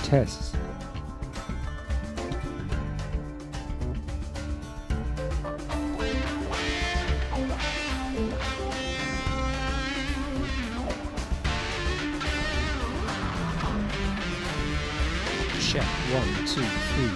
Tests. Check 1, 2, 3.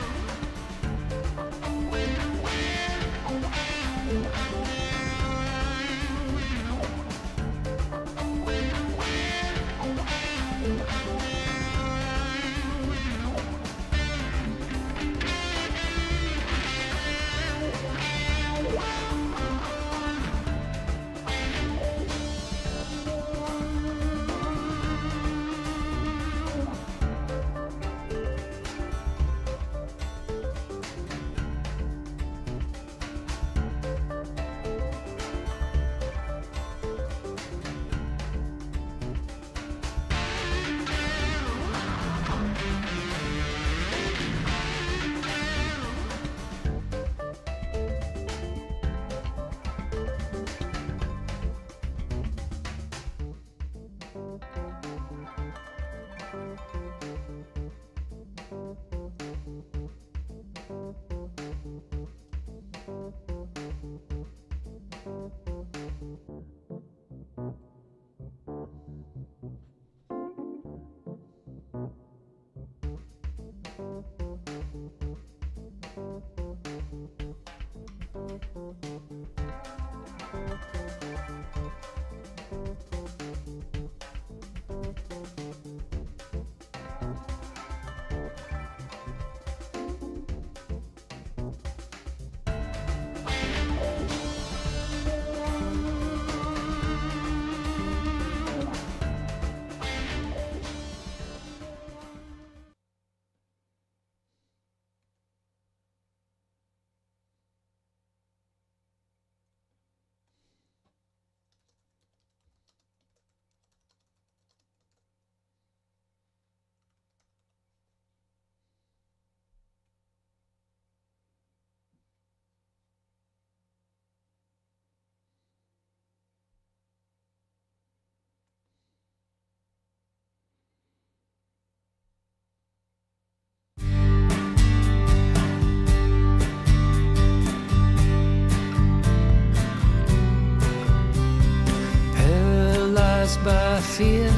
By fear,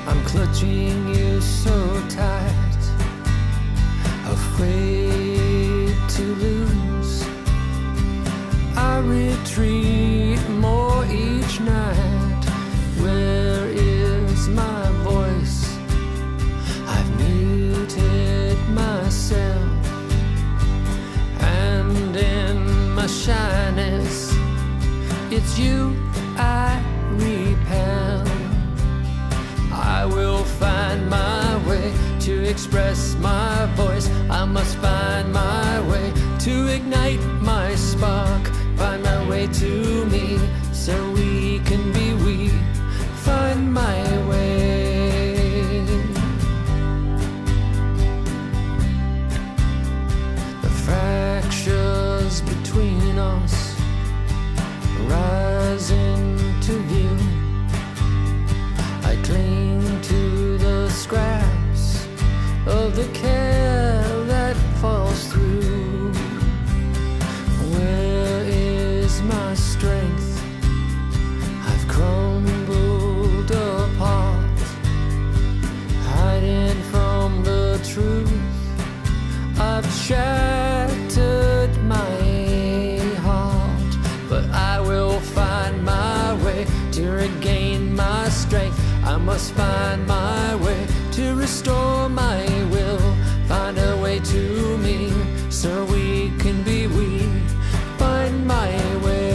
I'm clutching you so tight, afraid to lose. I retreat more each night. Where is my voice? I've muted myself, and in my shyness, it's you I repel. I will find my way to express my voice. I must find my way to ignite my spark. Find my way to me so we can be we. Find my way. The fractures between us rise into view. I cling to the scraps of the care that falls through. Where is my strength? I've crumbled apart, hiding from the truth. I've shattered my heart, but I will find my way to regain my strength. I must find my way to restore my will. Find a way to me so we can be we. Find my way.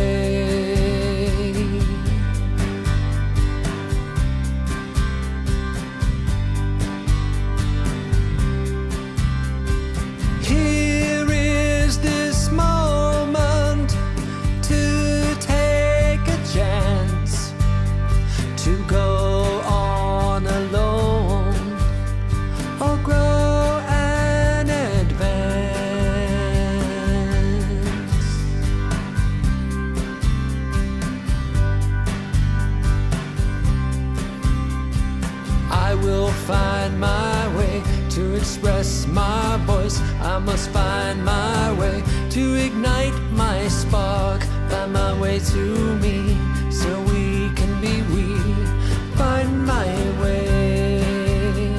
Here is this moment to take a chance. find my way to express my voice. I must find my way to ignite my spark. Find my way to me so we can be we. Find my way.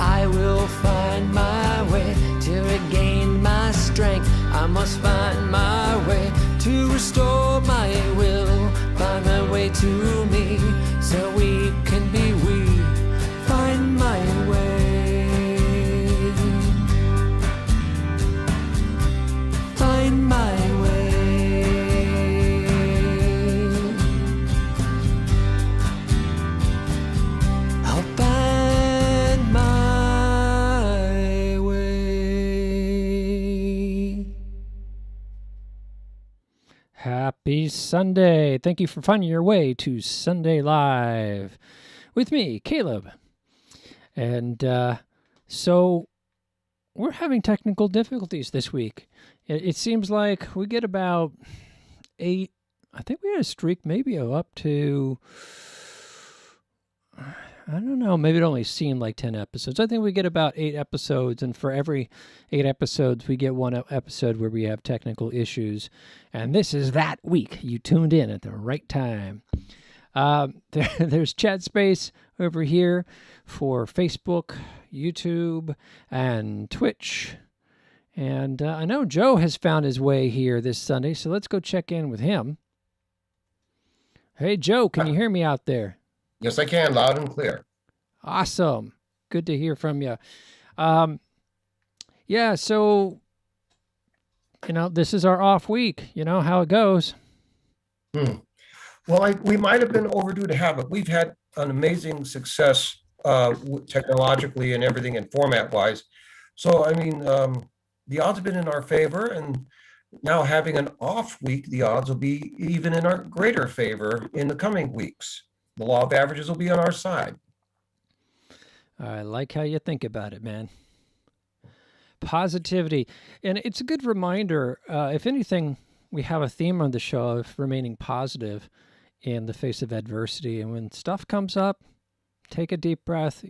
I will find my way to regain my strength. I must find my way to restore my will. Find my way to me so we can be we. Find my way. Find my way. I'll find my way. Happy Sunday. Thank you for finding your way to Sunday Live with me, Caleb. And so we're having technical difficulties this week. It seems like we get about 8, I think we had a streak maybe of up to, I don't know, maybe it only seemed like 10 episodes. I think we get about 8 episodes, and for every 8 episodes, we get one episode where we have technical issues. And this is that week. You tuned in at the right time. There's chat space over here for Facebook, YouTube, and Twitch. And I know Joe has found his way here this Sunday, so let's go check in with him. Hey, Joe, can you hear me out there? Yes, I can, loud and clear. Awesome. Good to hear from you. Yeah, so, this is our off week. You know how it goes. Well, we might have been overdue to have it. We've had an amazing success technologically and everything and format-wise. So, the odds have been in our favor, and now having an off week, the odds will be even in our greater favor in the coming weeks. The law of averages will be on our side. I like how you think about it, man. Positivity. And it's a good reminder, if anything, we have a theme on the show of remaining positive in the face of adversity. And when stuff comes up, take a deep breath,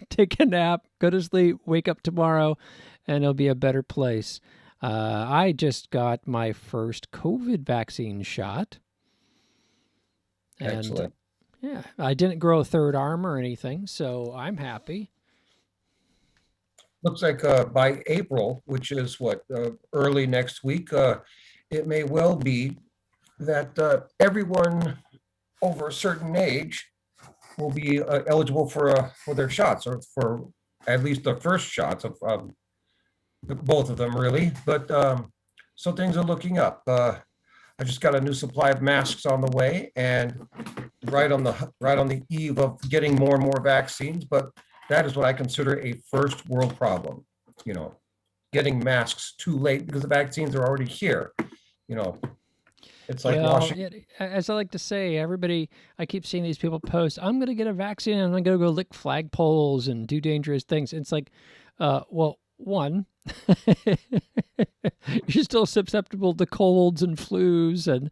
take a nap, go to sleep, wake up tomorrow, and it'll be a better place. I just got my first COVID vaccine shot. And, Excellent. Yeah, I didn't grow a third arm or anything, so I'm happy. Looks like by April, which is early next week, it may well be that everyone over a certain age will be eligible for their shots, or for at least the first shots of both of them, really. But so things are looking up. I just got a new supply of masks on the way, and right on the eve of getting more and more vaccines. But that is what I consider a first world problem. Getting masks too late because the vaccines are already here. It's like washing. As I like to say, everybody, I keep seeing these people post, I'm going to get a vaccine and I'm going to go lick flagpoles and do dangerous things. It's like, well, one, you're still susceptible to colds and flus and,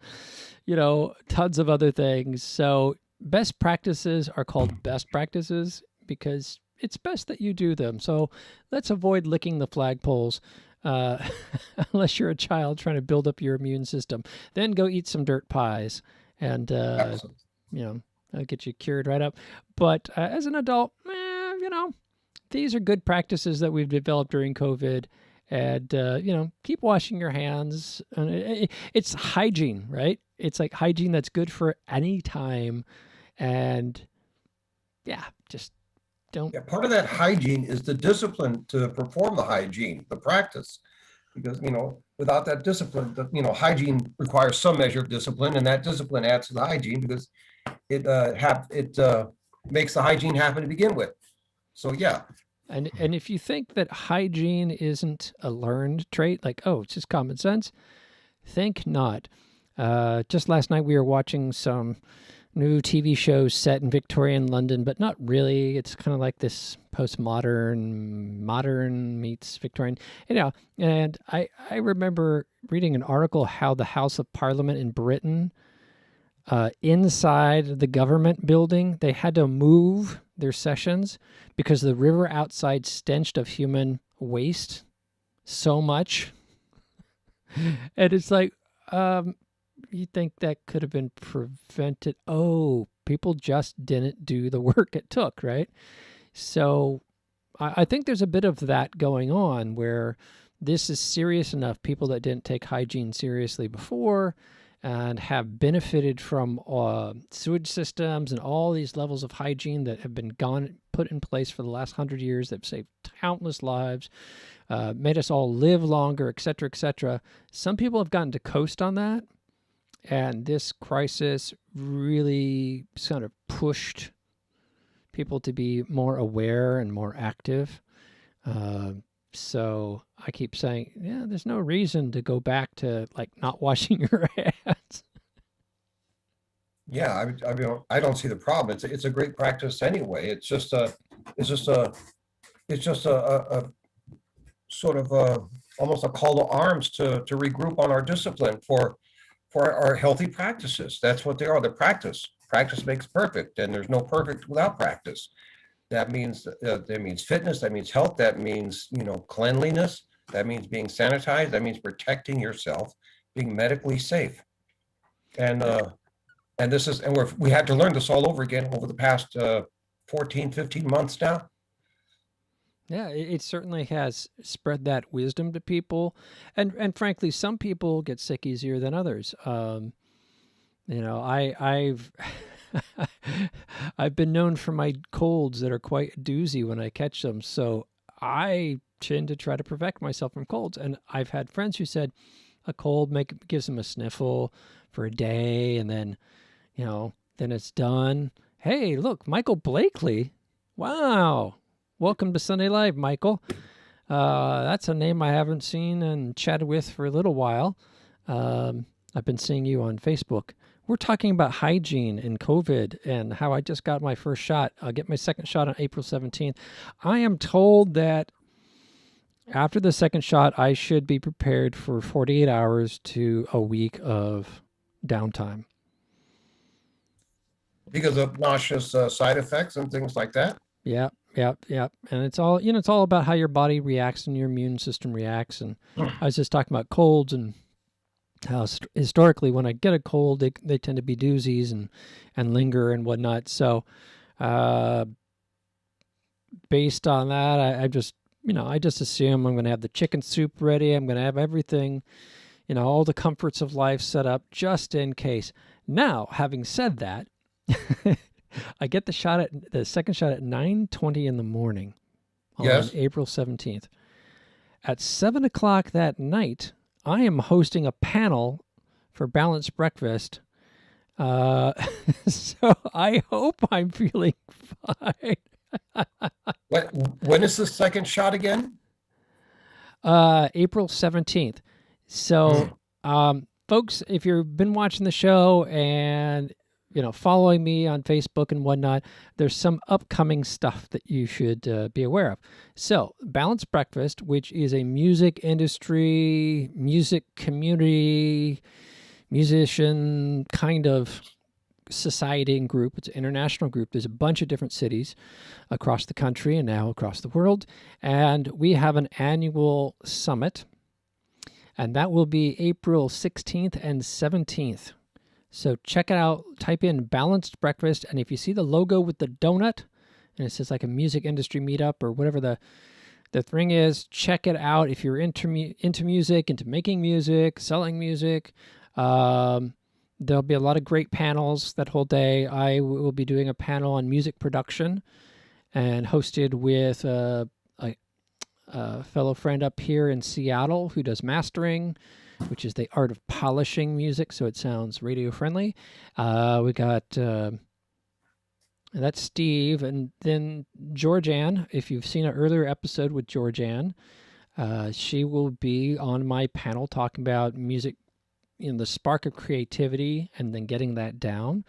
tons of other things. So best practices are called best practices because it's best that you do them. So let's avoid licking the flagpoles. Unless you're a child trying to build up your immune system, then go eat some dirt pies and, that'll get you cured right up. But as an adult, these are good practices that we've developed during COVID, and, keep washing your hands. And it's hygiene, right? It's like hygiene that's good for any time. And just don't. Yeah, part of that hygiene is the discipline to perform the hygiene, the practice, because without that discipline, hygiene requires some measure of discipline, and that discipline adds to the hygiene because it makes the hygiene happen to begin with. So yeah. And if you think that hygiene isn't a learned trait, like, oh, it's just common sense, think not. Just last night we were watching some new TV shows set in Victorian London, but not really. It's kind of like this modern meets Victorian, and I remember reading an article how the House of Parliament in Britain inside the government building. They had to move their sessions because the river outside stenched of human waste so much. And it's like, you think that could have been prevented? Oh, people just didn't do the work it took, right? So I think there's a bit of that going on where this is serious enough. People that didn't take hygiene seriously before and have benefited from sewage systems and all these levels of hygiene that have been put in place for the last 100 years that have saved countless lives, made us all live longer, et cetera, et cetera. Some people have gotten to coast on that, and this crisis really sort of pushed people to be more aware and more active. So I keep saying, yeah, there's no reason to go back to like not washing your hands. Yeah, I mean, I don't see the problem. It's a great practice anyway. It's just a sort of almost a call to arms to regroup on our discipline for our healthy practices. That's what they are. They're practice. Practice makes perfect, and there's no perfect without practice. That means fitness. That means health. That means cleanliness. That means being sanitized. That means protecting yourself, being medically safe. And we had to learn this all over again over the past 14, 15 months now. Yeah, it certainly has spread that wisdom to people, and frankly, some people get sick easier than others. I've I've been known for my colds that are quite a doozy when I catch them, so I tend to try to protect myself from colds. And I've had friends who said a cold gives them a sniffle for a day, and then then it's done. Hey, look, Michael Blakely! Wow. Welcome to Sunday Live, Michael. That's a name I haven't seen and chatted with for a little while. I've been seeing you on Facebook. We're talking about hygiene and COVID and how I just got my first shot. I'll get my second shot on April 17th. I am told that after the second shot, I should be prepared for 48 hours to a week of downtime. Because of nauseous side effects and things like that. Yeah. And it's all, it's all about how your body reacts and your immune system reacts. And I was just talking about colds and how historically when I get a cold, they tend to be doozies and linger and whatnot. So based on that, I just assume I'm going to have the chicken soup ready. I'm going to have everything, all the comforts of life set up just in case. Now, having said that, I get the second shot at 9:20 in the morning on April 17th. At 7 o'clock that night, I am hosting a panel for Balanced Breakfast. So I hope I'm feeling fine. When is the second shot again? April 17th. So, folks, if you've been watching the show and following me on Facebook and whatnot, there's some upcoming stuff that you should be aware of. So, Balanced Breakfast, which is a music industry, music community, musician kind of society and group. It's an international group. There's a bunch of different cities across the country and now across the world. And we have an annual summit, and that will be April 16th and 17th. So check it out. Type in Balanced Breakfast, and if you see the logo with the donut, and it says like a music industry meetup or whatever the thing is, check it out. If you're into music, into making music, selling music, there'll be a lot of great panels that whole day. I will be doing a panel on music production, and hosted with a fellow friend up here in Seattle who does mastering, which is the art of polishing music so it sounds radio friendly. We got that's Steve, and then Georgianne. If you've seen an earlier episode with Georgianne, she will be on my panel talking about music, the spark of creativity and then getting that down.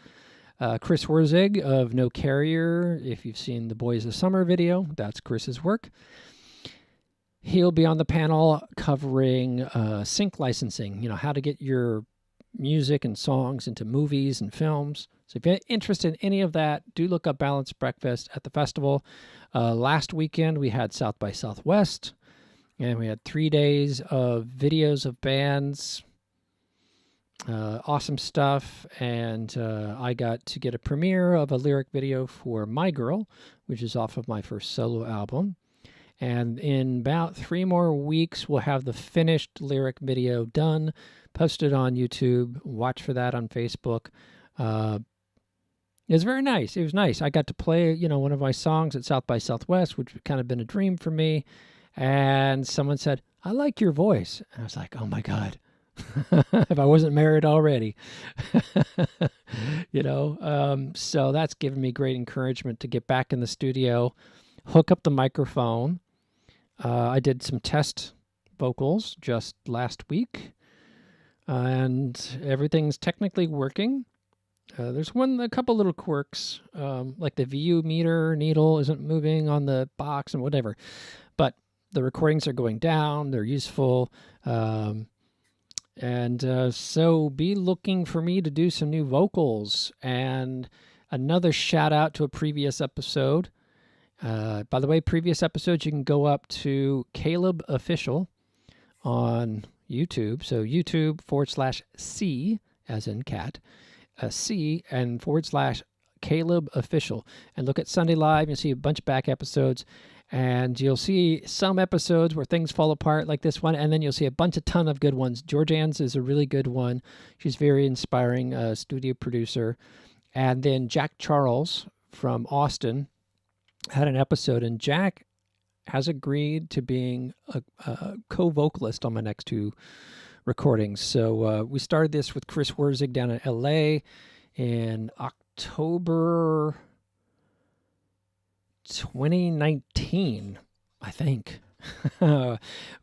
Chris Wurzig of No Carrier, if you've seen the Boys of Summer video, that's Chris's work. He'll be on the panel covering sync licensing, how to get your music and songs into movies and films. So if you're interested in any of that, do look up Balanced Breakfast at the festival. Last weekend, we had South by Southwest, and we had 3 days of videos of bands. Awesome stuff. And I got to get a premiere of a lyric video for My Girl, which is off of my first solo album. And in about 3 more weeks, we'll have the finished lyric video done, posted on YouTube. Watch for that on Facebook. It was very nice. It was nice. I got to play, one of my songs at South by Southwest, which had kind of been a dream for me. And someone said, "I like your voice." And I was like, oh my God, if I wasn't married already, so that's given me great encouragement to get back in the studio, hook up the microphone. I did some test vocals just last week, and everything's technically working. There's a couple little quirks, like the VU meter needle isn't moving on the box and whatever, but the recordings are going down. They're useful. So be looking for me to do some new vocals. And another shout out to a previous episode. By the way, previous episodes, you can go up to Kalib Official on YouTube. So YouTube/C as in cat. C and /Kalib Official, and look at Sunday Live. You'll see a bunch of back episodes, and you'll see some episodes where things fall apart like this one, and then you'll see a ton of good ones. Georgianne's is a really good one. She's very inspiring, studio producer. And then Jack Charles from Austin had an episode, and Jack has agreed to being a co-vocalist on my next 2 recordings. So we started this with Chris Wurzig down in LA in October 2019, I think.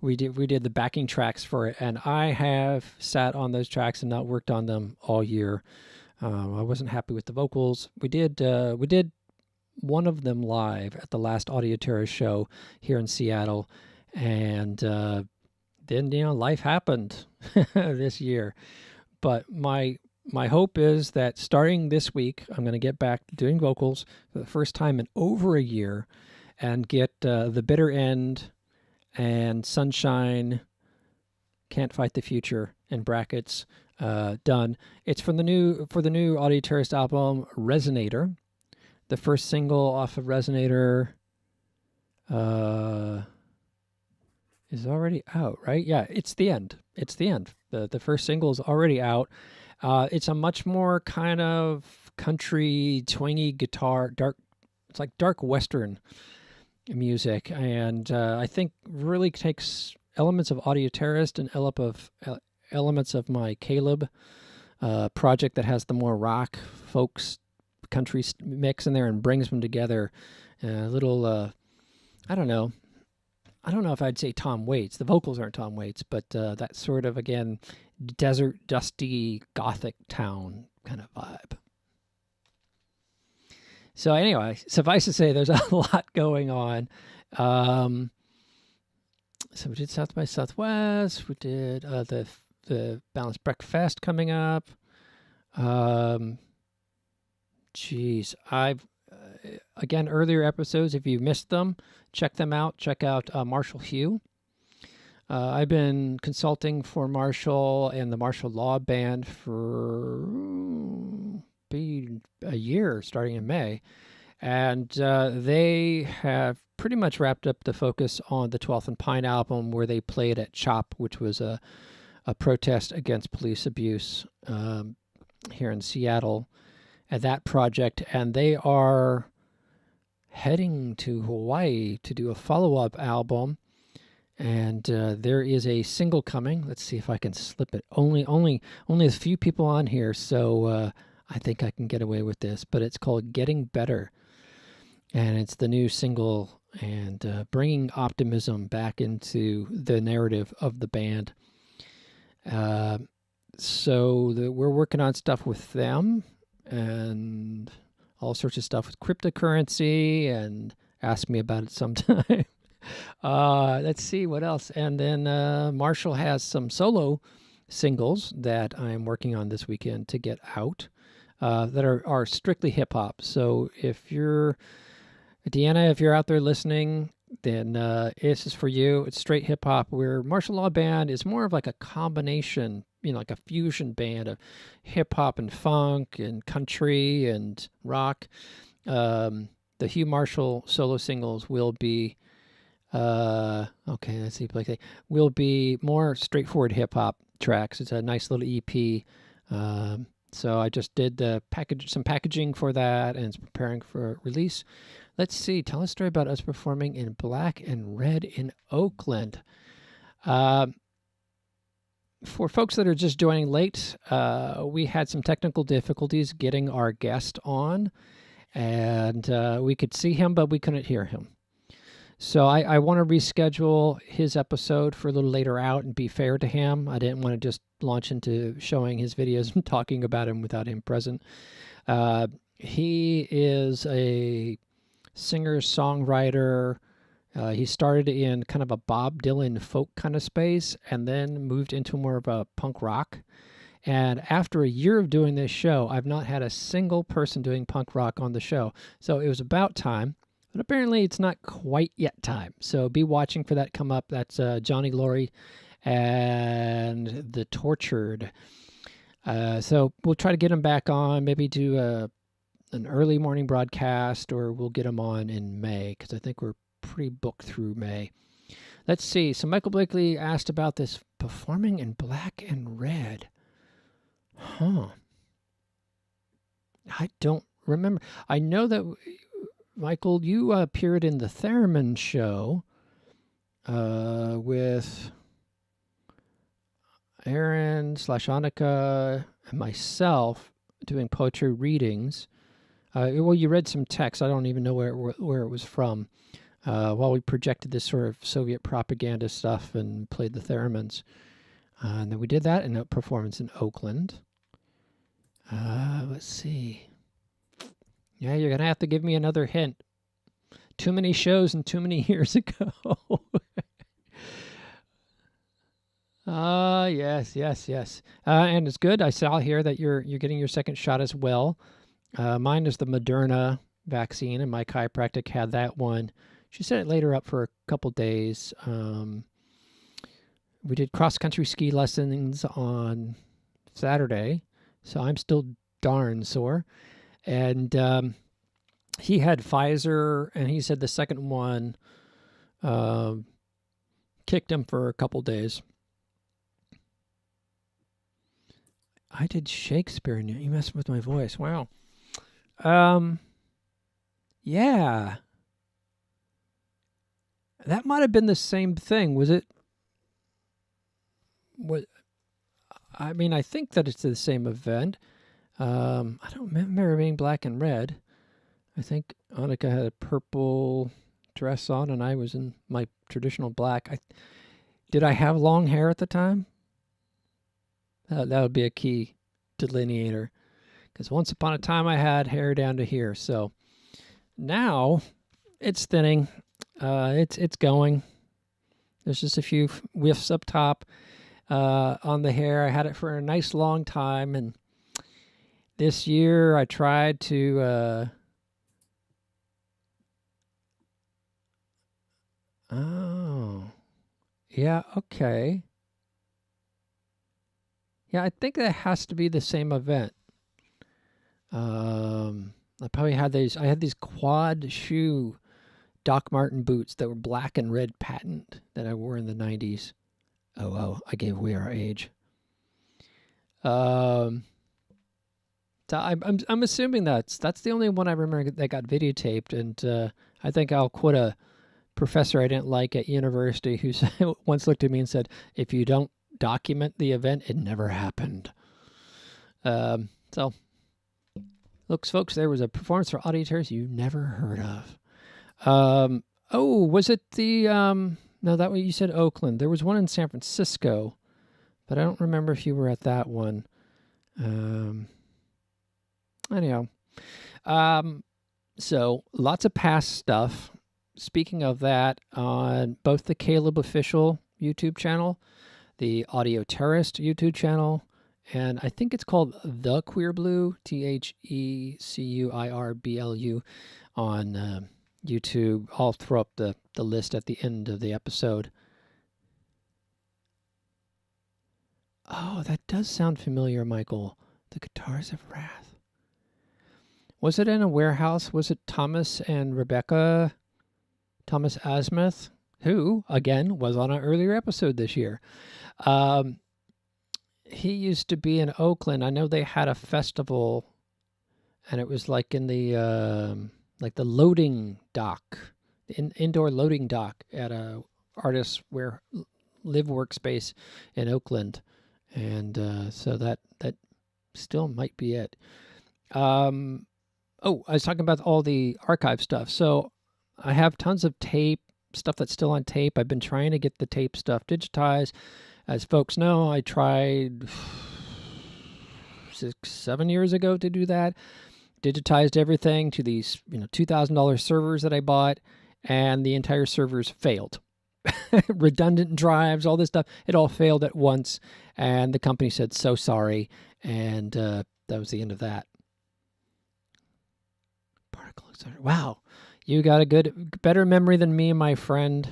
we did the backing tracks for it, and I have sat on those tracks and not worked on them all year. I wasn't happy with the vocals. We did one of them live at the last Audio Terror show here in Seattle, and then life happened this year. But my hope is that starting this week, I'm going to get back to doing vocals for the first time in over a year, and get The Bitter End and Sunshine, Can't Fight the Future in brackets done. It's for the new Audio Terrorist album, Resonator. The first single off of Resonator is already out, right? Yeah, It's the End. It's the End. The first single is already out. It's a much more kind of country, twangy guitar, it's like dark Western music, and I think really takes elements of Audio Terrorist and elements of my Kalib project that has the more rock, folks, country mix in there, and brings them together. A little, I don't know if I'd say Tom Waits. The vocals aren't Tom Waits, but that sort of, again, desert, dusty, gothic town kind of vibe. So anyway, suffice to say, there's a lot going on. So we did South by Southwest. We did the Balanced Breakfast coming up. I've again, earlier episodes, if you missed them, check them out. Check out Marshall Hugh. I've been consulting for Marshall and the Marshall Law Band for a year, starting in May. And they have pretty much wrapped up the focus on the 12th and Pine album, where they played at CHOP, which was a protest against police abuse here in Seattle, at that project. And they are heading to Hawaii to do a follow-up album. And there is a single coming. Let's see if I can slip it. Only a few people on here, so I think I can get away with this. But it's called Getting Better. And it's the new single, and bringing optimism back into the narrative of the band. We're working on stuff with them, and all sorts of stuff with cryptocurrency, and ask me about it sometime. Let's see what else. And then Marshall has some solo singles that I'm working on this weekend to get out that are strictly hip hop. So if you're, Deanna, if you're out there listening, then this is for you. It's straight hip hop, where Martial Law Band is more of like a combination, like a fusion band of hip hop and funk and country and rock. The Hugh Marshall solo singles will be, okay, let's see, will be more straightforward hip hop tracks. It's a nice little EP. So I just did some packaging for that, and it's preparing for release. Let's see. Tell a story about us performing in Black and Red in Oakland. For folks that are just joining late, we had some technical difficulties getting our guest on, and we could see him, but we couldn't hear him. So I want to reschedule his episode for a little later out and be fair to him. I didn't want to just launch into showing his videos and talking about him without him present. He is a singer-songwriter. He started in kind of a Bob Dylan folk kind of space and then moved into more of a punk rock. And after a year of doing this show, I've not had a single person doing punk rock on the show. So it was about time. But apparently it's not quite yet time. So be watching for that come up. That's Johnny Laurie and The Tortured. So we'll try to get him back on, maybe do an early morning broadcast, or we'll get him on in May, because I think we're pretty booked through May. Let's see. So Michael Blakely asked about this performing in Black and Red. Huh. I don't remember. I know that... Michael, you appeared in the Theremin show with Aaron/Annika and myself doing poetry readings. Well, you read some text. I don't even know where it was from. While we projected this sort of Soviet propaganda stuff and played the Theremins. And then we did that in a performance in Oakland. Let's see. Yeah, you're going to have to give me another hint. Too many shows and too many years ago. Yes. And it's good. I saw here that you're getting your second shot as well. Mine is the Moderna vaccine, and my chiropractic had that one. She set it later up for a couple days. We did cross-country ski lessons on Saturday, so I'm still darn sore. And he had Pfizer, and he said the second one kicked him for a couple days. I did Shakespeare, and you messed with my voice. Wow. Yeah. That might have been the same thing. Was it? I mean, I think that it's the same event. I don't remember it being Black and Red. I think Annika had a purple dress on, and I was in my traditional black. Did I have long hair at the time? That would be a key delineator, because once upon a time I had hair down to here. So now it's thinning. It's going. There's just a few whiffs up top on the hair. I had it for a nice long time, and this year I tried to oh, yeah, okay. Yeah, I think that has to be the same event. I probably had these. I had these quad shoe Doc Marten boots that were black and red patent that I wore in the 90s. Oh, I gave away our age. So I'm assuming that's the only one I remember that got videotaped, and I think I'll quote a professor I didn't like at university who once looked at me and said, "If you don't document the event, it never happened." So, looks, folks, there was a performance for auditors you never heard of. Was it the no, that way you said Oakland. There was one in San Francisco, but I don't remember if you were at that one. Anyhow, so lots of past stuff. Speaking of that, on both the Kalib official YouTube channel, the Audio Terrorist YouTube channel, and I think it's called The Queer Blue, TheCuirblu on YouTube. I'll throw up the list at the end of the episode. Oh, that does sound familiar, Michael. The Guitars of Wrath. Was it in a warehouse? Was it Thomas and Rebecca? Thomas Asmuth, who, again, was on an earlier episode this year. He used to be in Oakland. I know they had a festival, and it was like in the loading dock, indoor loading dock at a artist live workspace in Oakland, and so that still might be it. I was talking about all the archive stuff. So I have tons of tape, stuff that's still on tape. I've been trying to get the tape stuff digitized. As folks know, I tried 6-7 years ago to do that. Digitized everything to these $2,000 servers that I bought, and the entire servers failed. Redundant drives, all this stuff, it all failed at once, and the company said, so sorry, and that was the end of that. Particle accelerator. Wow, you got a better memory than me, my friend.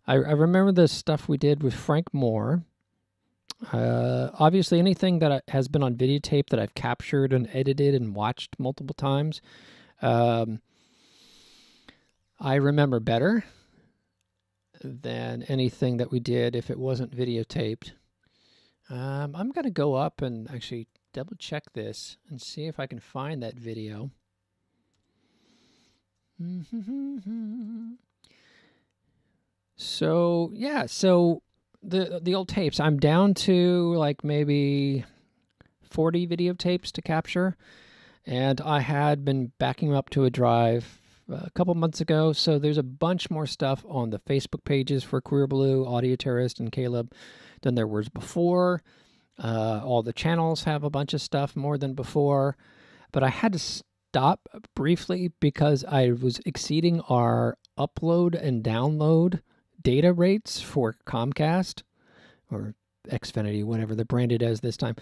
I remember the stuff we did with Frank Moore. Obviously, anything that has been on videotape that I've captured and edited and watched multiple times, I remember better than anything that we did if it wasn't videotaped. I'm going to go up and actually double check this and see if I can find that video. So, yeah, the old tapes, I'm down to like maybe 40 videotapes to capture, and I had been backing up to a drive a couple months ago, so there's a bunch more stuff on the Facebook pages for Queer Blue, Audio Terrorist, and Kalib than there was before. All the channels have a bunch of stuff more than before, but I had to stop briefly because I was exceeding our upload and download data rates for Comcast or Xfinity, whatever they're branded as this time.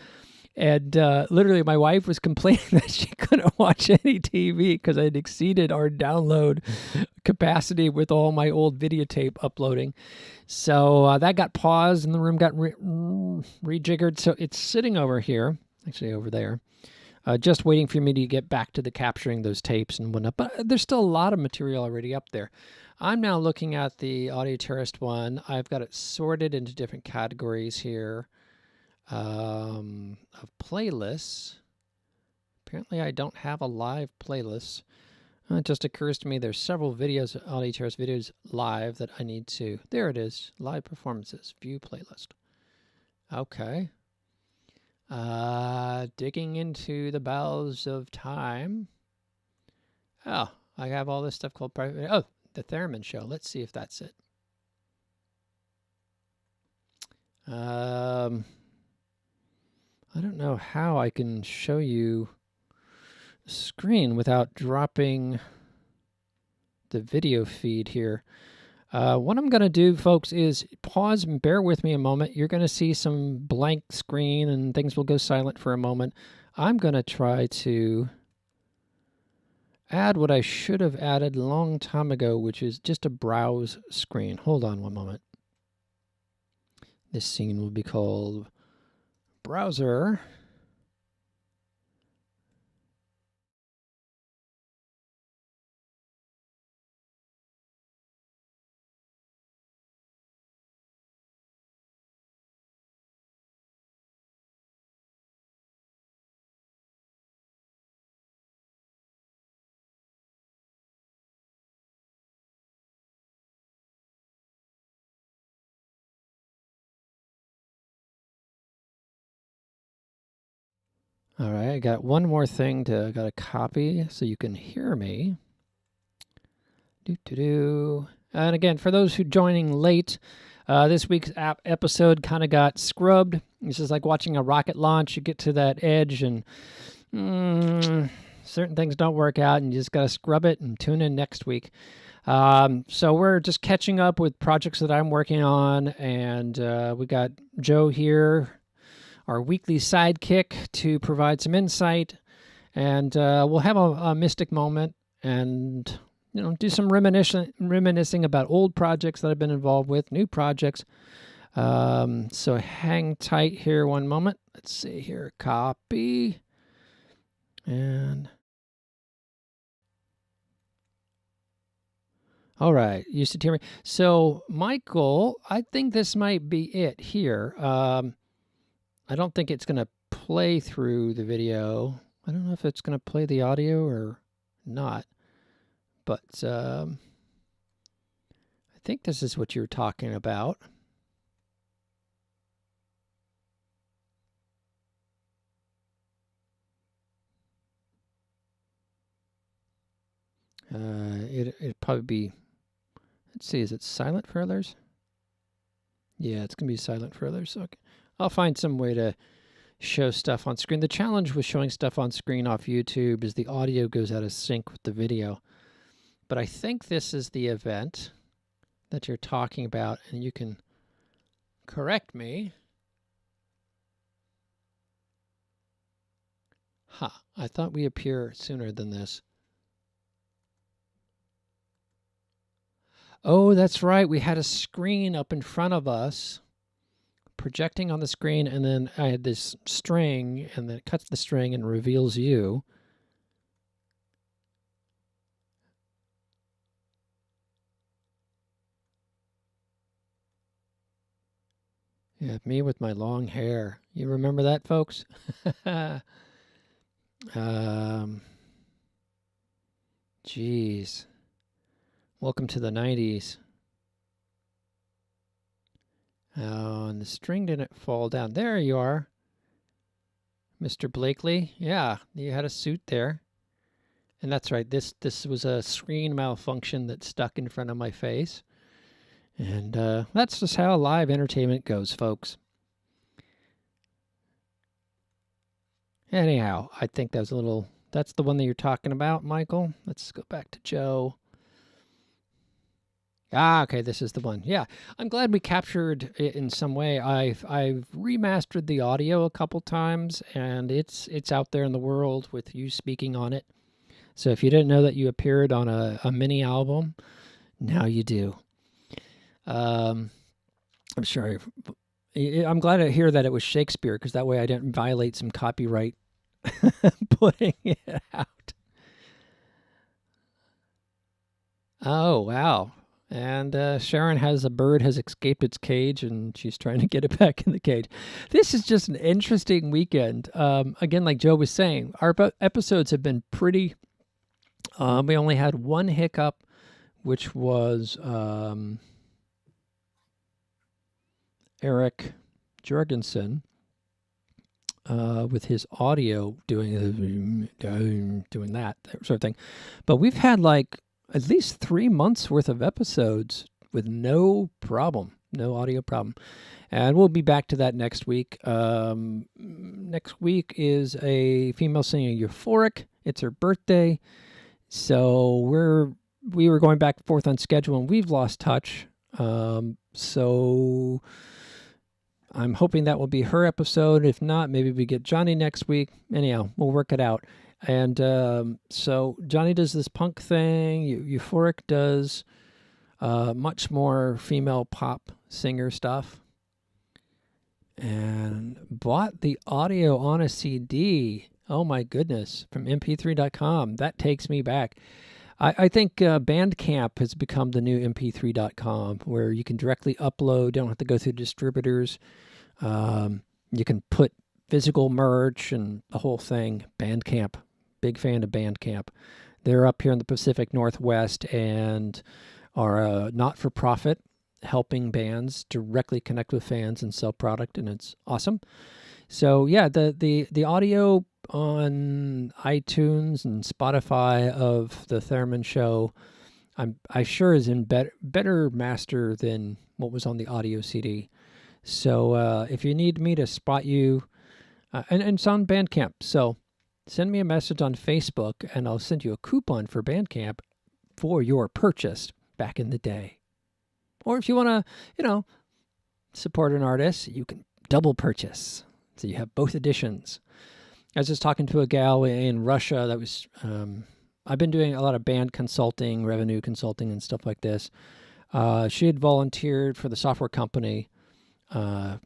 And literally my wife was complaining that she couldn't watch any TV because I had exceeded our download capacity with all my old videotape uploading. So that got paused and the room got rejiggered. So it's sitting over here, actually over there, just waiting for me to get back to the capturing those tapes and whatnot. But there's still a lot of material already up there. I'm now looking at the Audio Terrorist one. I've got it sorted into different categories here of playlists. Apparently I don't have a live playlist. It just occurs to me there's several videos, Audio Terrorist videos live that I need to... There it is. Live performances. View playlist. Okay. Digging into the bowels of time. Oh, I have all this stuff called private... Oh, the Theremin Show. Let's see if that's it. I don't know how I can show you the screen without dropping the video feed here. What I'm going to do, folks, is pause and bear with me a moment. You're going to see some blank screen and things will go silent for a moment. I'm going to try to add what I should have added a long time ago, which is just a browse screen. Hold on one moment. This scene will be called Browser. All right, I got one more thing I got to copy so you can hear me. And again, for those who joining late, this week's episode kind of got scrubbed. This is like watching a rocket launch. You get to that edge and certain things don't work out, and you just got to scrub it and tune in next week. So we're just catching up with projects that I'm working on, and we got Joe here, our weekly sidekick, to provide some insight, and we'll have a mystic moment and do some reminiscing about old projects that I've been involved with, new projects. So hang tight here one moment. Let's see here, copy, and all right, you should hear me. So Michael, I think this might be it here. I don't think it's going to play through the video. I don't know if it's going to play the audio or not, but I think this is what you're talking about. It'd probably be, let's see, is it silent for others? Yeah, it's going to be silent for others. Okay. I'll find some way to show stuff on screen. The challenge with showing stuff on screen off YouTube is the audio goes out of sync with the video. But I think this is the event that you're talking about, and you can correct me. I thought we appear sooner than this. Oh, that's right. We had a screen up in front of us projecting on the screen, and then I had this string, and then it cuts the string and reveals you. Yeah, me with my long hair. You remember that, folks? Geez. Welcome to the 90s. Oh, and the string didn't fall down. There you are, Mr. Blakely. Yeah, you had a suit there. And that's right. This was a screen malfunction that stuck in front of my face. And that's just how live entertainment goes, folks. Anyhow, I think that was a little... That's the one that you're talking about, Michael. Let's go back to Joe. Okay, this is the one. Yeah, I'm glad we captured it in some way. I've remastered the audio a couple times, and it's out there in the world with you speaking on it. So if you didn't know that you appeared on a mini album, now you do. I'm sure. I'm glad to hear that it was Shakespeare, because that way I didn't violate some copyright putting it out. Oh, wow. And Sharon has a bird has escaped its cage, and she's trying to get it back in the cage. This is just an interesting weekend. Again, like Joe was saying, our episodes have been pretty... we only had one hiccup, which was Eric Jorgensen with his audio doing that sort of thing. But we've had like at least 3 months worth of episodes with no problem, no audio problem. And we'll be back to that next week. Next week is a female singer, Euphoric. It's her birthday. So we were going back and forth on schedule, and we've lost touch. So I'm hoping that will be her episode. If not, maybe we get Johnny next week. Anyhow, we'll work it out. And so Johnny does this punk thing. Euphoric does much more female pop singer stuff. And bought the audio on a CD. Oh my goodness, from mp3.com. That takes me back. I think Bandcamp has become the new mp3.com, where you can directly upload, don't have to go through distributors. You can put physical merch and the whole thing. Bandcamp, big fan of Bandcamp. They're up here in the Pacific Northwest and are a not-for-profit, helping bands directly connect with fans and sell product, and it's awesome. So yeah, the audio on iTunes and Spotify of the Thurman Show, I sure is in better master than what was on the audio CD. So if you need me to spot you, and it's on Bandcamp. So send me a message on Facebook and I'll send you a coupon for Bandcamp for your purchase back in the day. Or if you want to, support an artist, you can double purchase. So you have both editions. I was just talking to a gal in Russia that was, I've been doing a lot of band consulting, revenue consulting and stuff like this. She had volunteered for the software company I'm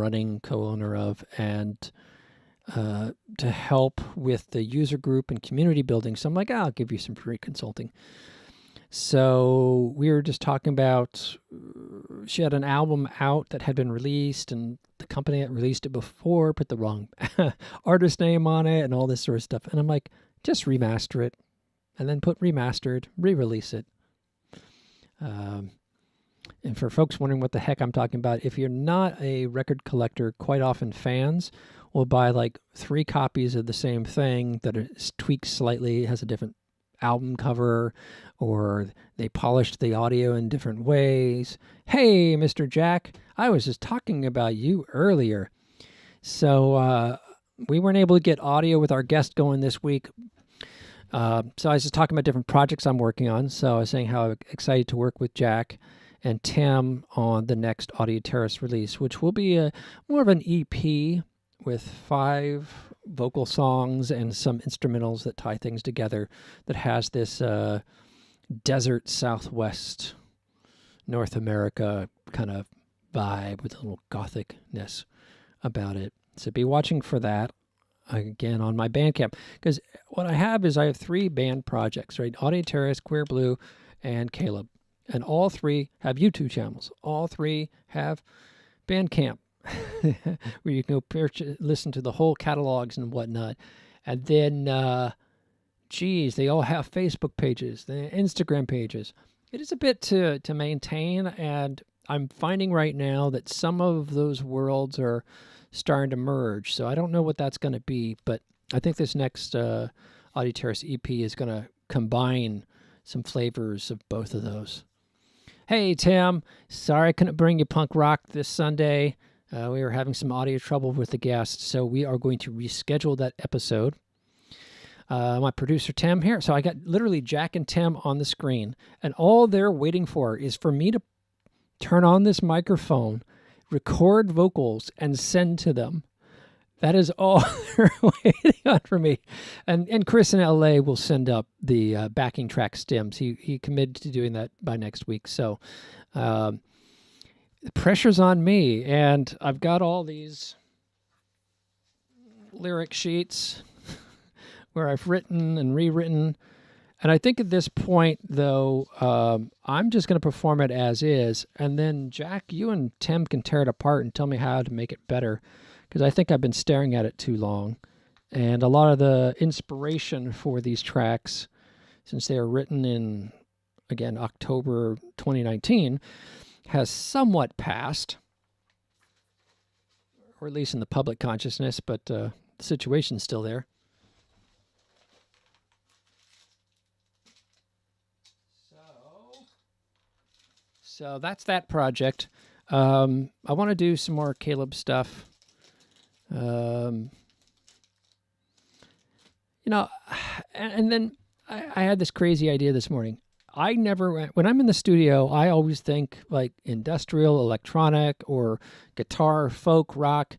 running, co-owner of, and to help with the user group and community building. So I'm like, I'll give you some free consulting. So we were just talking about, she had an album out that had been released, and the company that released it before put the wrong artist name on it and all this sort of stuff. And I'm like, just remaster it and then put remastered, re-release it. And for folks wondering what the heck I'm talking about, if you're not a record collector, quite often fans will buy like 3 copies of the same thing that is tweaked slightly, has a different album cover, or they polished the audio in different ways. Hey, Mr. Jack, I was just talking about you earlier. So we weren't able to get audio with our guest going this week. So I was just talking about different projects I'm working on. So I was saying how excited to work with Jack and Tim on the next Audio Terrace release, which will be more of an EP with 5 vocal songs and some instrumentals that tie things together, that has this desert Southwest North America kind of vibe with a little gothicness about it. So be watching for that again on my Bandcamp, because what I have is I have 3 band projects, right? Audio Terrace, Queer Blue, and Kalib. And all 3 have YouTube channels. All 3 have Bandcamp, where you can go listen to the whole catalogs and whatnot. And then, they all have Facebook pages, the Instagram pages. It is a bit to maintain, and I'm finding right now that some of those worlds are starting to merge. So I don't know what that's going to be, but I think this next Audio Terrace EP is going to combine some flavors of both of those. Hey, Tim. Sorry I couldn't bring you punk rock this Sunday. We were having some audio trouble with the guest, so we are going to reschedule that episode. My producer, Tim, here. So I got literally Jack and Tim on the screen, and all they're waiting for is for me to turn on this microphone, record vocals, and send to them. That is all they're waiting on for me. And Chris in LA will send up the backing track stems. He committed to doing that by next week. So the pressure's on me. And I've got all these lyric sheets where I've written and rewritten. And I think at this point, though, I'm just going to perform it as is. And then, Jack, you and Tim can tear it apart and tell me how to make it better, because I think I've been staring at it too long. And a lot of the inspiration for these tracks, since they are written in, again, October 2019, has somewhat passed, or at least in the public consciousness, but the situation's still there. So that's that project. I want to do some more Kalib stuff. And then I had this crazy idea this morning. When I'm in the studio, I always think like industrial, electronic, or guitar, folk, rock.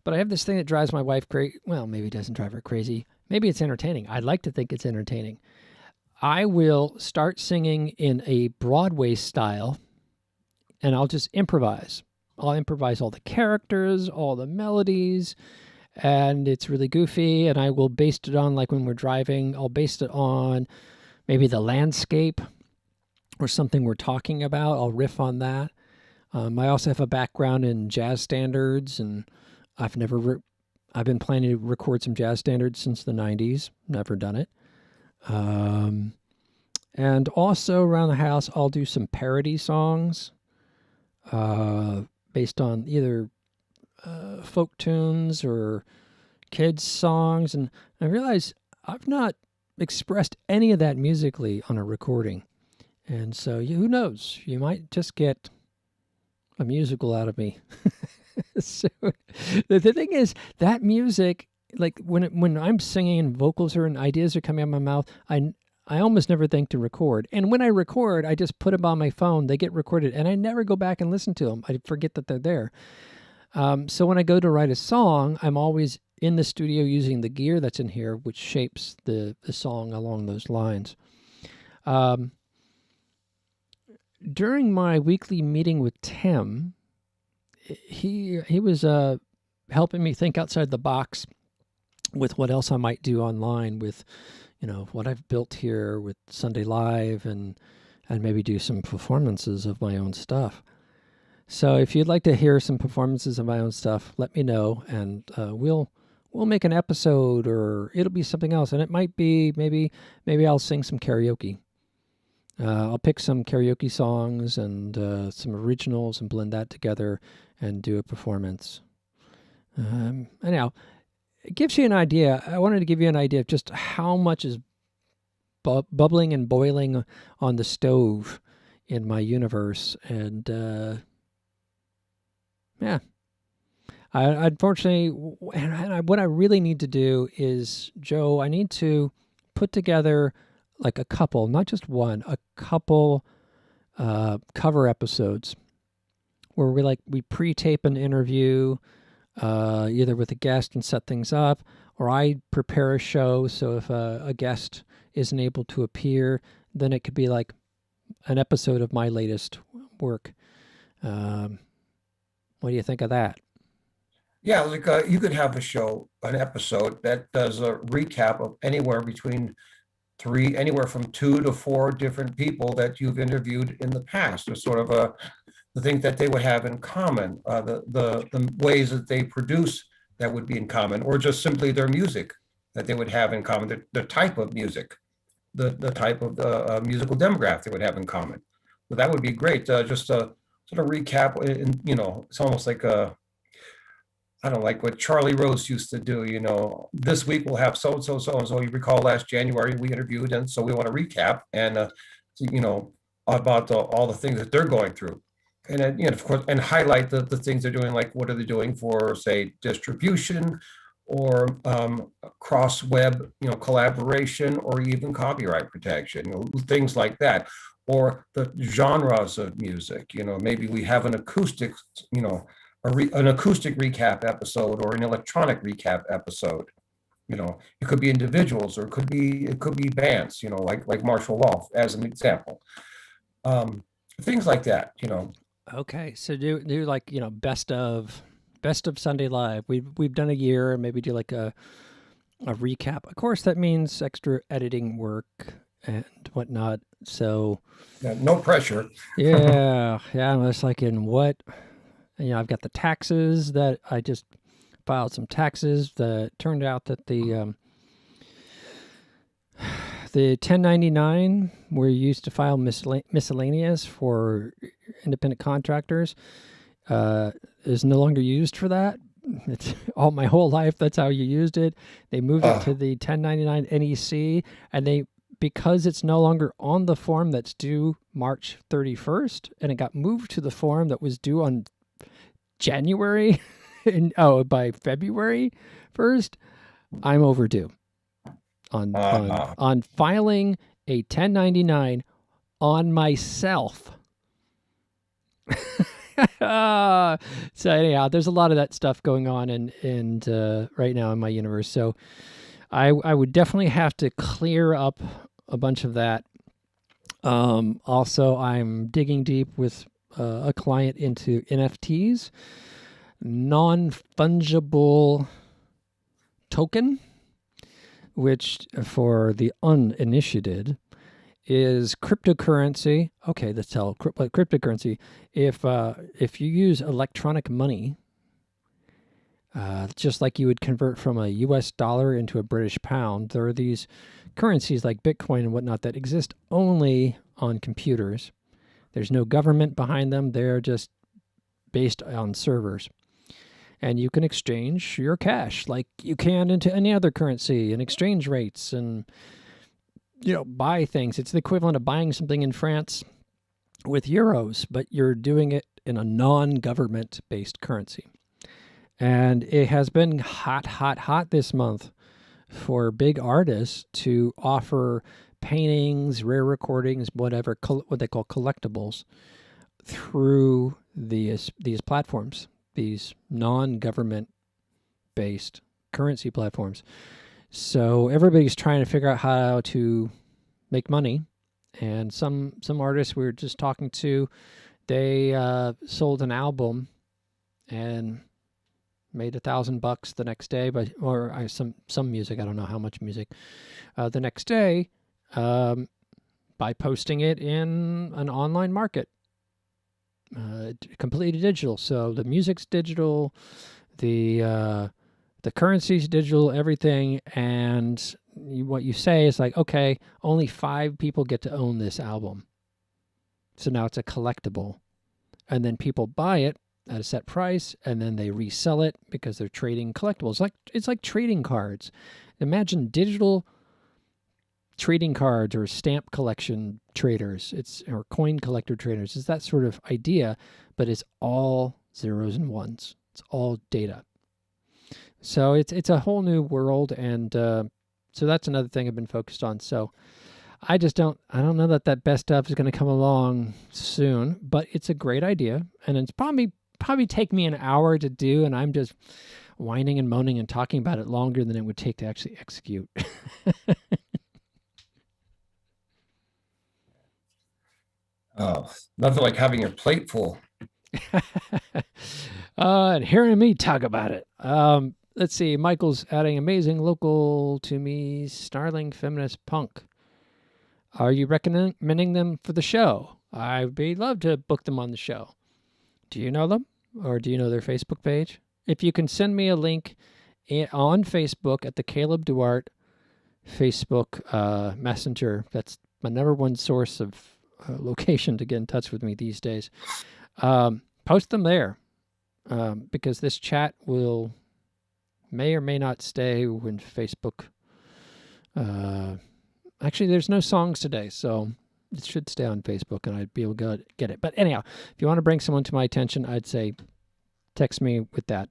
But I have this thing that drives my wife crazy. Well, maybe it doesn't drive her crazy. Maybe it's entertaining. I'd like to think it's entertaining. I will start singing in a Broadway style, and I'll just improvise. I'll improvise all the characters, all the melodies, and it's really goofy, and I will base it on, like when we're driving, I'll base it on maybe the landscape or something we're talking about. I'll riff on that. I also have a background in jazz standards, and I've been planning to record some jazz standards since the 90s. Never done it. And also around the house, I'll do some parody songs based on either folk tunes or kids' songs. And I realize I've not expressed any of that musically on a recording. And so who knows? You might just get a musical out of me. So the thing is, that music like when I'm singing and vocals and ideas are coming out of my mouth, I almost never think to record. And when I record, I just put them on my phone. They get recorded, and I never go back and listen to them. I forget that they're there. So when I go to write a song, I'm always in the studio using the gear that's in here, which shapes the song along those lines. During my weekly meeting with Tim, he was helping me think outside the box with what else I might do online with, what I've built here with Sunday Live and maybe do some performances of my own stuff. So if you'd like to hear some performances of my own stuff, let me know, and we'll make an episode, or it'll be something else, and it might be maybe I'll sing some karaoke. I'll pick some karaoke songs and some originals and blend that together and do a performance. Anyhow, it gives you an idea. I wanted to give you an idea of just how much is bubbling and boiling on the stove in my universe. And yeah, unfortunately, what I really need to do is, Joe, I need to put together like a couple, not just one, a couple cover episodes where we pre-tape an interview, either with a guest and set things up, or I prepare a show. So if a guest isn't able to appear, then it could be like an episode of my latest work. What do you think of that? Yeah, like you could have an episode that does a recap of anywhere from 2 to 4 different people that you've interviewed in the past, or sort of the things that they would have in common, the ways that they produce that would be in common, or just simply their music that they would have in common, the type of music, the type of musical demographic they would have in common. So that would be great. Just a sort of recap, and it's almost like I don't like what Charlie Rose used to do. This week we'll have so and so, so and so. You recall last January we interviewed, and so we want to recap and about all the things that they're going through, and then, of course, and highlight the things they're doing, like what are they doing for, say, distribution, or cross web, collaboration, or even copyright protection, things like that, or the genres of music. Maybe we have an acoustic, an acoustic recap episode, or an electronic recap episode. It could be individuals, or it could be bands, like Marshall Wolf as an example. Things like that. Okay, so do like best of Sunday Live. We've done a year, and maybe do like a recap. Of course, that means extra editing work and whatnot. So yeah, no pressure. yeah, it's like in what. I've got the taxes that I just filed some taxes that turned out that the 1099 where you used to file miscellaneous for independent contractors is no longer used for that. It's all my whole life. That's how you used it. They moved it to the 1099 NEC, and because it's no longer on the form that's due March 31st, and it got moved to the form that was due on January, by February 1st, I'm overdue on filing a 1099 on myself. So anyhow, there's a lot of that stuff going on and right now in my universe. So I would definitely have to clear up a bunch of that. Also, I'm digging deep with a client into NFTs, non-fungible token, which for the uninitiated is cryptocurrency. Okay, let's tell cryptocurrency. If you use electronic money, just like you would convert from a US dollar into a British pound, there are these currencies like Bitcoin and whatnot that exist only on computers. There's no government behind them. They're just based on servers. And you can exchange your cash like you can into any other currency, and exchange rates, and buy things. It's the equivalent of buying something in France with euros, but you're doing it in a non-government based currency. And it has been hot, hot, hot this month for big artists to offer paintings, rare recordings, whatever, what they call collectibles, through these platforms, these non-government based currency platforms. So everybody's trying to figure out how to make money. And some artists we were just talking to, they sold an album and made $1,000 the next day, some music, I don't know how much music, the next day, by posting it in an online market, completely digital. So the music's digital, the currency's digital, everything, and what you say is like, okay, only 5 people get to own this album. So now it's a collectible. And then people buy it at a set price, and then they resell it because they're trading collectibles. It's like trading cards. Imagine digital trading cards or stamp collection traders. Or coin collector traders. It's that sort of idea, but it's all zeros and ones. It's all data. So it's a whole new world, and so that's another thing I've been focused on. So I don't know that best stuff is going to come along soon, but it's a great idea, and it's probably take me an hour to do, and I'm just whining and moaning and talking about it longer than it would take to actually execute. Oh, nothing like having your plate full. And hearing me talk about it. Let's see. Michael's adding amazing local to me, snarling feminist punk. Are you recommending them for the show? I'd be love to book them on the show. Do you know them, or do you know their Facebook page? If you can send me a link on Facebook at the Caleb Duarte Facebook Messenger. That's my number one source of location to get in touch with me these days. Post them there, because this chat may or may not stay when Facebook. Actually, there's no songs today, so it should stay on Facebook, and I'd be able to get it. But anyhow, if you want to bring someone to my attention, I'd say text me with that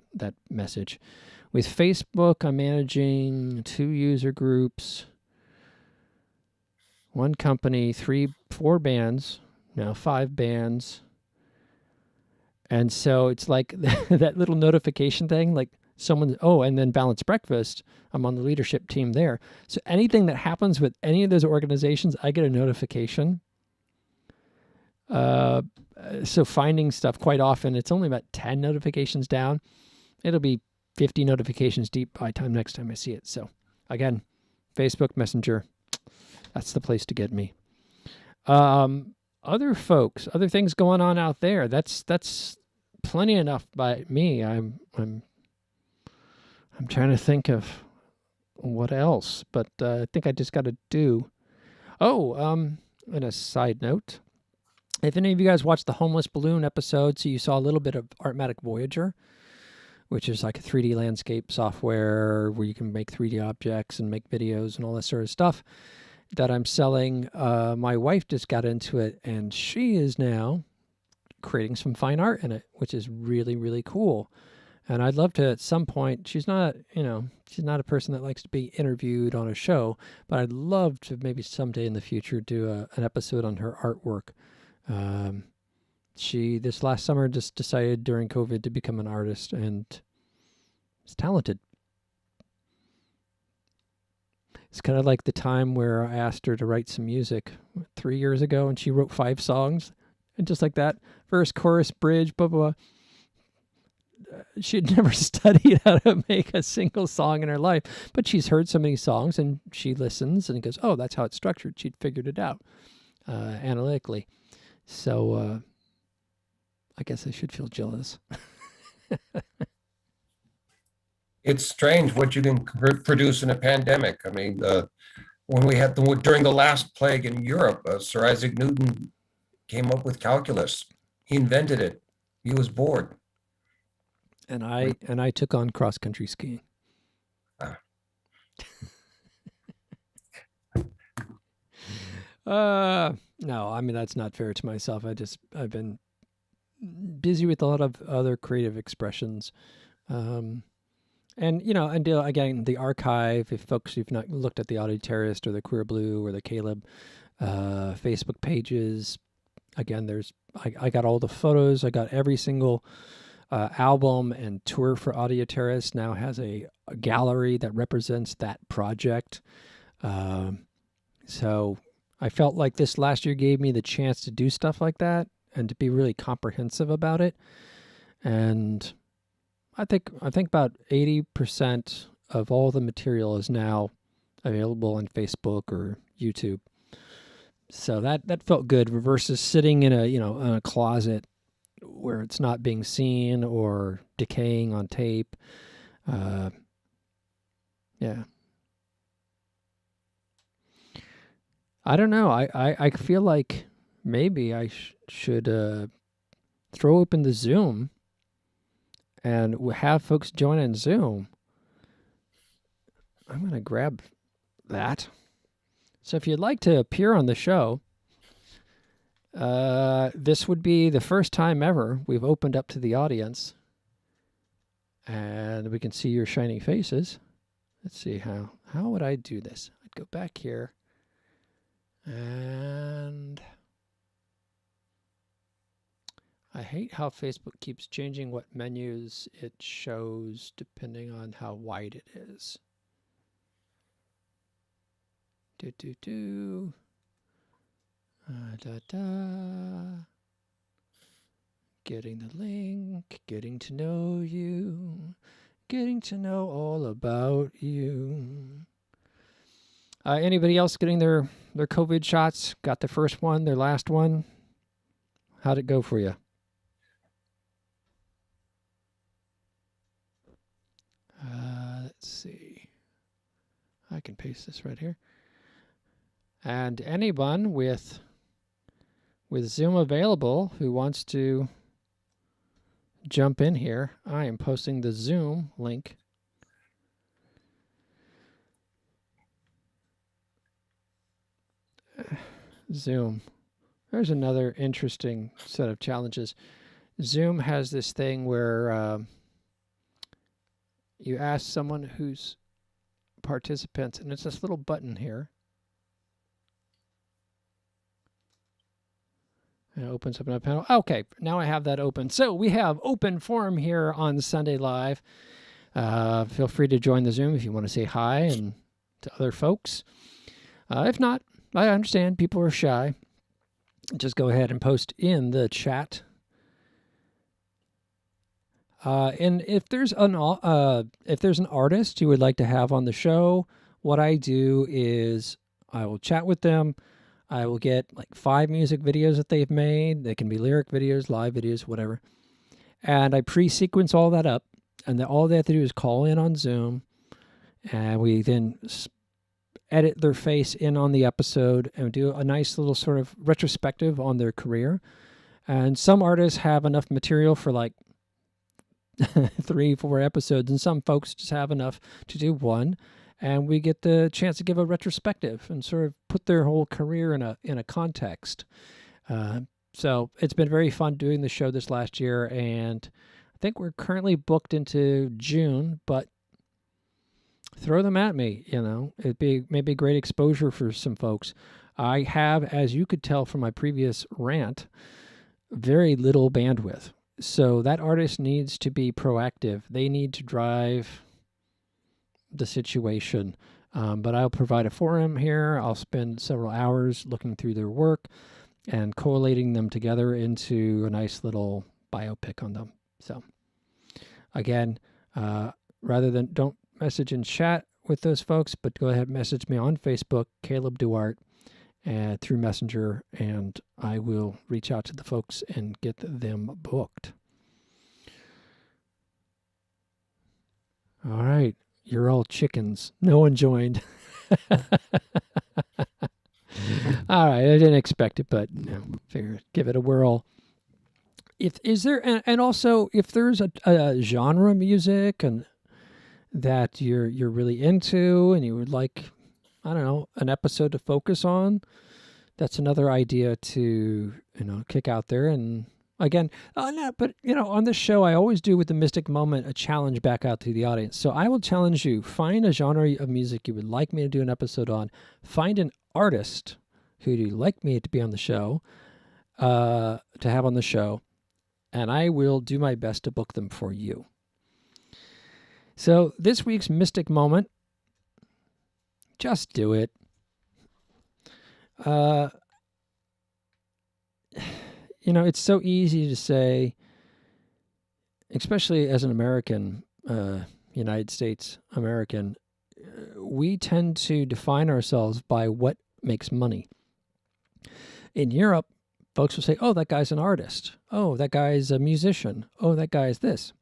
message. With Facebook, I'm managing 2 user groups, 1 company, 4 bands, now 5 bands. And so it's like that little notification thing, like and then Balanced Breakfast, I'm on the leadership team there. So anything that happens with any of those organizations, I get a notification. So finding stuff, quite often, it's only about 10 notifications down. It'll be 50 notifications deep by the next time I see it. So again, Facebook Messenger, that's the place to get me. Other folks, other things going on out there. That's plenty enough by me. I'm trying to think of what else, but I think I just got to do. And a side note, if any of you guys watched the Homeless Balloon episode, so you saw a little bit of Artmatic Voyager, which is like a 3D landscape software where you can make 3D objects and make videos and all that sort of stuff that I'm selling. My wife just got into it, and she is now creating some fine art in it, which is really, really cool. And I'd love to, at some point, she's not a person that likes to be interviewed on a show, but I'd love to maybe someday in the future do an episode on her artwork. She, this last summer, just decided during COVID to become an artist, and is talented. It's kind of like the time where I asked her to write some music 3 years ago, and she wrote 5 songs, and just like that, verse, chorus, bridge, blah, blah, blah. She'd never studied how to make a single song in her life, but she's heard so many songs, and she listens and goes, oh, that's how it's structured. She'd figured it out analytically. So I guess I should feel jealous. It's strange what you can produce in a pandemic. I mean, when we had during the last plague in Europe, Sir Isaac Newton came up with calculus. He invented it. He was bored. And I took on cross-country skiing. No, I mean, that's not fair to myself. I've been busy with a lot of other creative expressions And, and again, the archive, if folks who've not looked at the Audio Terrorist or the Queer Blue or the Kalib Facebook pages, again, I got all the photos. I got every single album and tour for Audio Terrorist now has a gallery that represents that project. So I felt like this last year gave me the chance to do stuff like that and to be really comprehensive about it. And I think about 80% of all the material is now available on Facebook or YouTube. So that felt good versus sitting in a closet where it's not being seen or decaying on tape. Yeah. I don't know. I feel like maybe I should throw open the Zoom and have folks join in Zoom. I'm going to grab that. So if you'd like to appear on the show, this would be the first time ever we've opened up to the audience. And we can see your shiny faces. Let's see how would I do this? I'd go back here. And I hate how Facebook keeps changing what menus it shows depending on how wide it is. Getting the link, getting to know you, getting to know all about you. Anybody else getting their COVID shots? Got the first one, their last one? How'd it go for you? Let's see. I can paste this right here. And anyone with Zoom available who wants to jump in here, I am posting the Zoom link. Zoom. There's another interesting set of challenges. Zoom has this thing where you ask someone who's participants, and it's this little button here. And it opens up a panel. Okay, now I have that open. So we have open forum here on Sunday Live. Feel free to join the Zoom if you want to say hi and to other folks. If not, I understand people are shy. Just go ahead and post in the chat. And if there's an artist you would like to have on the show, what I do is I will chat with them. I will get like 5 music videos that they've made. They can be lyric videos, live videos, whatever. And I pre-sequence all that up. And all they have to do is call in on Zoom. And we then edit their face in on the episode and do a nice little sort of retrospective on their career. And some artists have enough material for like 3-4 episodes, and some folks just have enough to do one. And we get the chance to give a retrospective and sort of put their whole career in a context. So it's been very fun doing the show this last year, and I think we're currently booked into June, but throw them at me, It'd be maybe great exposure for some folks. I have, as you could tell from my previous rant, very little bandwidth. So that artist needs to be proactive. They need to drive the situation. But I'll provide a forum here. I'll spend several hours looking through their work and collating them together into a nice little biopic on them. So again, rather than don't message in chat with those folks, but go ahead and message me on Facebook, Kalib Duarte, through Messenger, and I will reach out to the folks and get them booked. All right. You're all chickens. No one joined. All right. I didn't expect it, but figure give it a whirl. Is there, and also if there's a genre of music and that you're really into and you would like, I don't know, an episode to focus on, that's another idea to, kick out there and Again, no, but on this show, I always do with the Mystic Moment a challenge back out to the audience. So I will challenge you: find a genre of music you would like me to do an episode on. Find an artist who you'd like me to be on the show, to have on the show, and I will do my best to book them for you. So this week's Mystic Moment, just do it. It's so easy to say, especially as an American, United States American, we tend to define ourselves by what makes money. In Europe, folks will say, oh, that guy's an artist. Oh, that guy's a musician. Oh, that guy's this.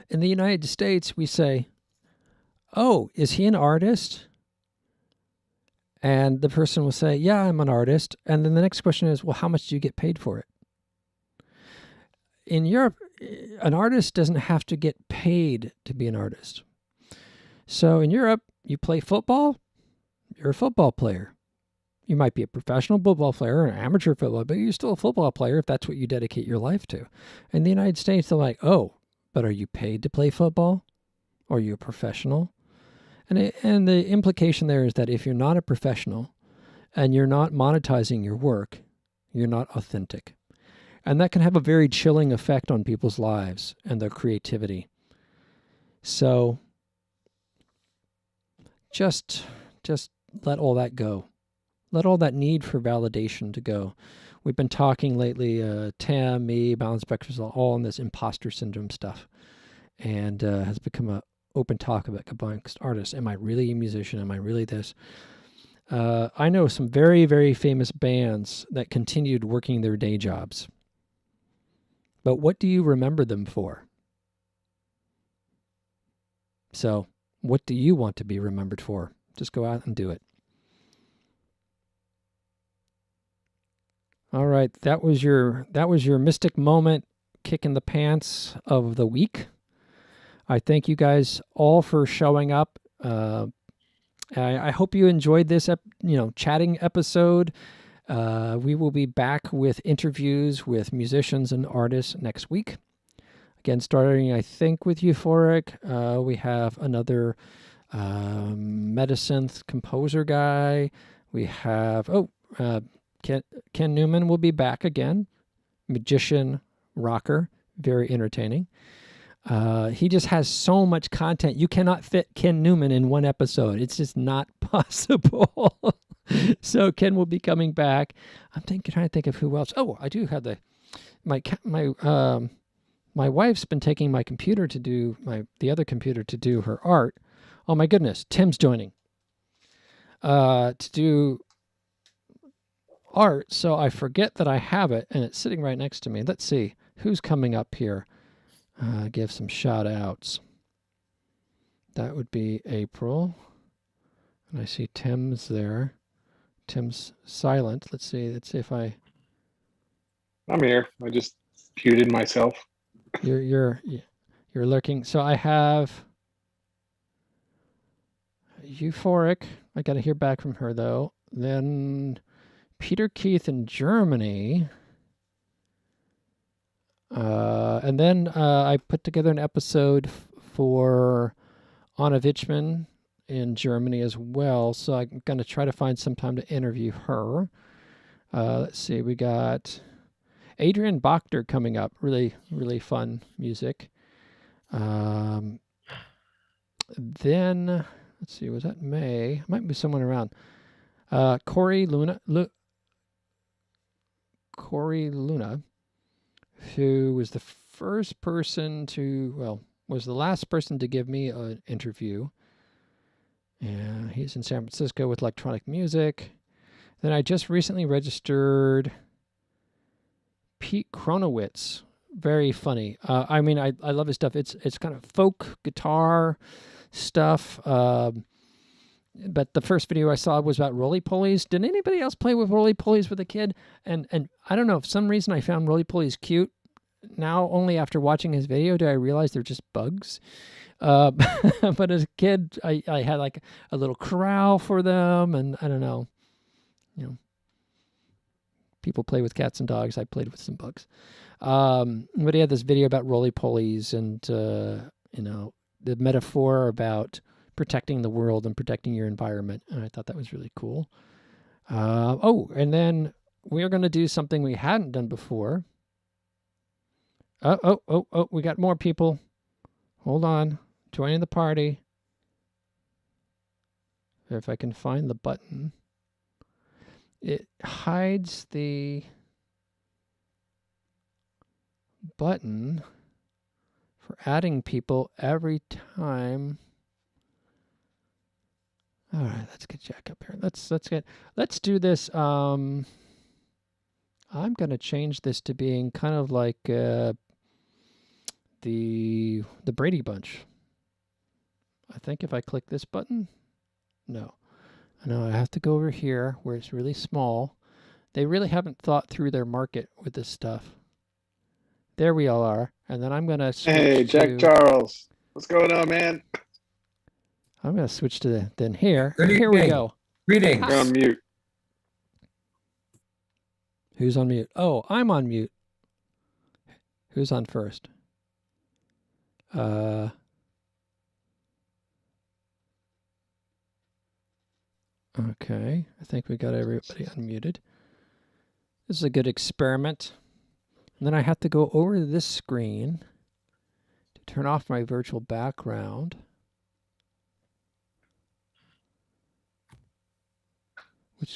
In the United States, we say, oh, is he an artist? And the person will say, yeah, I'm an artist. And then the next question is, well, how much do you get paid for it? In Europe, an artist doesn't have to get paid to be an artist. So in Europe, you play football, you're a football player. You might be a professional football player or an amateur football, but you're still a football player if that's what you dedicate your life to. In the United States, they're like, oh, but are you paid to play football? Or are you a professional? And the implication there is that if you're not a professional and you're not monetizing your work, you're not authentic. And that can have a very chilling effect on people's lives and their creativity. So just let all that go. Let all that need for validation to go. We've been talking lately, Tam, me, Balance Breakfast, all on this imposter syndrome stuff. And has become a open talk about amongst artists. Am I really a musician? Am I really this? I know some very, very famous bands that continued working their day jobs. But what do you remember them for? So, what do you want to be remembered for? Just go out and do it. All right, that was your Mystic Moment kick in the pants of the week. I thank you guys all for showing up. I hope you enjoyed this, chatting episode. We will be back with interviews with musicians and artists next week. Again, starting, I think, with Euphoric. We have another Medisynth composer guy. We have, Ken Newman will be back again. Magician, rocker, very entertaining. He just has so much content. You cannot fit Ken Newman in one episode. It's just not possible. So Ken will be coming back. I'm trying to think of who else. Oh, I do have my wife's been taking my computer to do the other computer to do her art. Oh my goodness, Tim's joining to do art. So I forget that I have it, and it's sitting right next to me. Let's see who's coming up here. Give some shout outs. That would be April. And I see Tim's there. Tim's silent. Let's see if I'm here. I just muted myself. You're lurking. So I have Euphoric. I got to hear back from her though. Then Peter Keith in Germany. And then I put together an episode for Anna Wichmann in Germany as well. So I'm going to try to find some time to interview her. Let's see, we got Adrian Bachter coming up. Really, really fun music. Then, let's see, was that May? Might be someone around. Corey Luna, who was the first person was the last person to give me an interview. And he's in San Francisco with electronic music. Then I just recently registered Pete Kronowitz. Very funny. I love his stuff. It's kind of folk guitar stuff. But the first video I saw was about roly-polies. Did anybody else play with roly-polies with a kid? And I don't know, for some reason I found roly-polies cute. Now, only after watching his video do I realize they're just bugs. But as a kid, I had like a little corral for them, and I don't know, People play with cats and dogs. I played with some bugs. But he had this video about roly-polies and, the metaphor about protecting the world and protecting your environment. And I thought that was really cool. And then we're going to do something we hadn't done before. We got more people. Hold on. Joining the party. If I can find the button. It hides the button for adding people every time. All right, let's get Jack up here. Let's do this. I'm going to change this to being kind of like the Brady Bunch. I think if I click this button, no, I have to go over here where it's really small. They really haven't thought through their market with this stuff. There we all are, and then I'm going to switch. Hey, Jack Charles, what's going on, man? I'm going to switch to then here. Good Here we evening. go. Greetings. You're on mute. Who's on mute? Oh, I'm on mute. Who's on first? Okay, I think we got everybody unmuted. This is a good experiment. And then I have to go over to this screen to turn off my virtual background.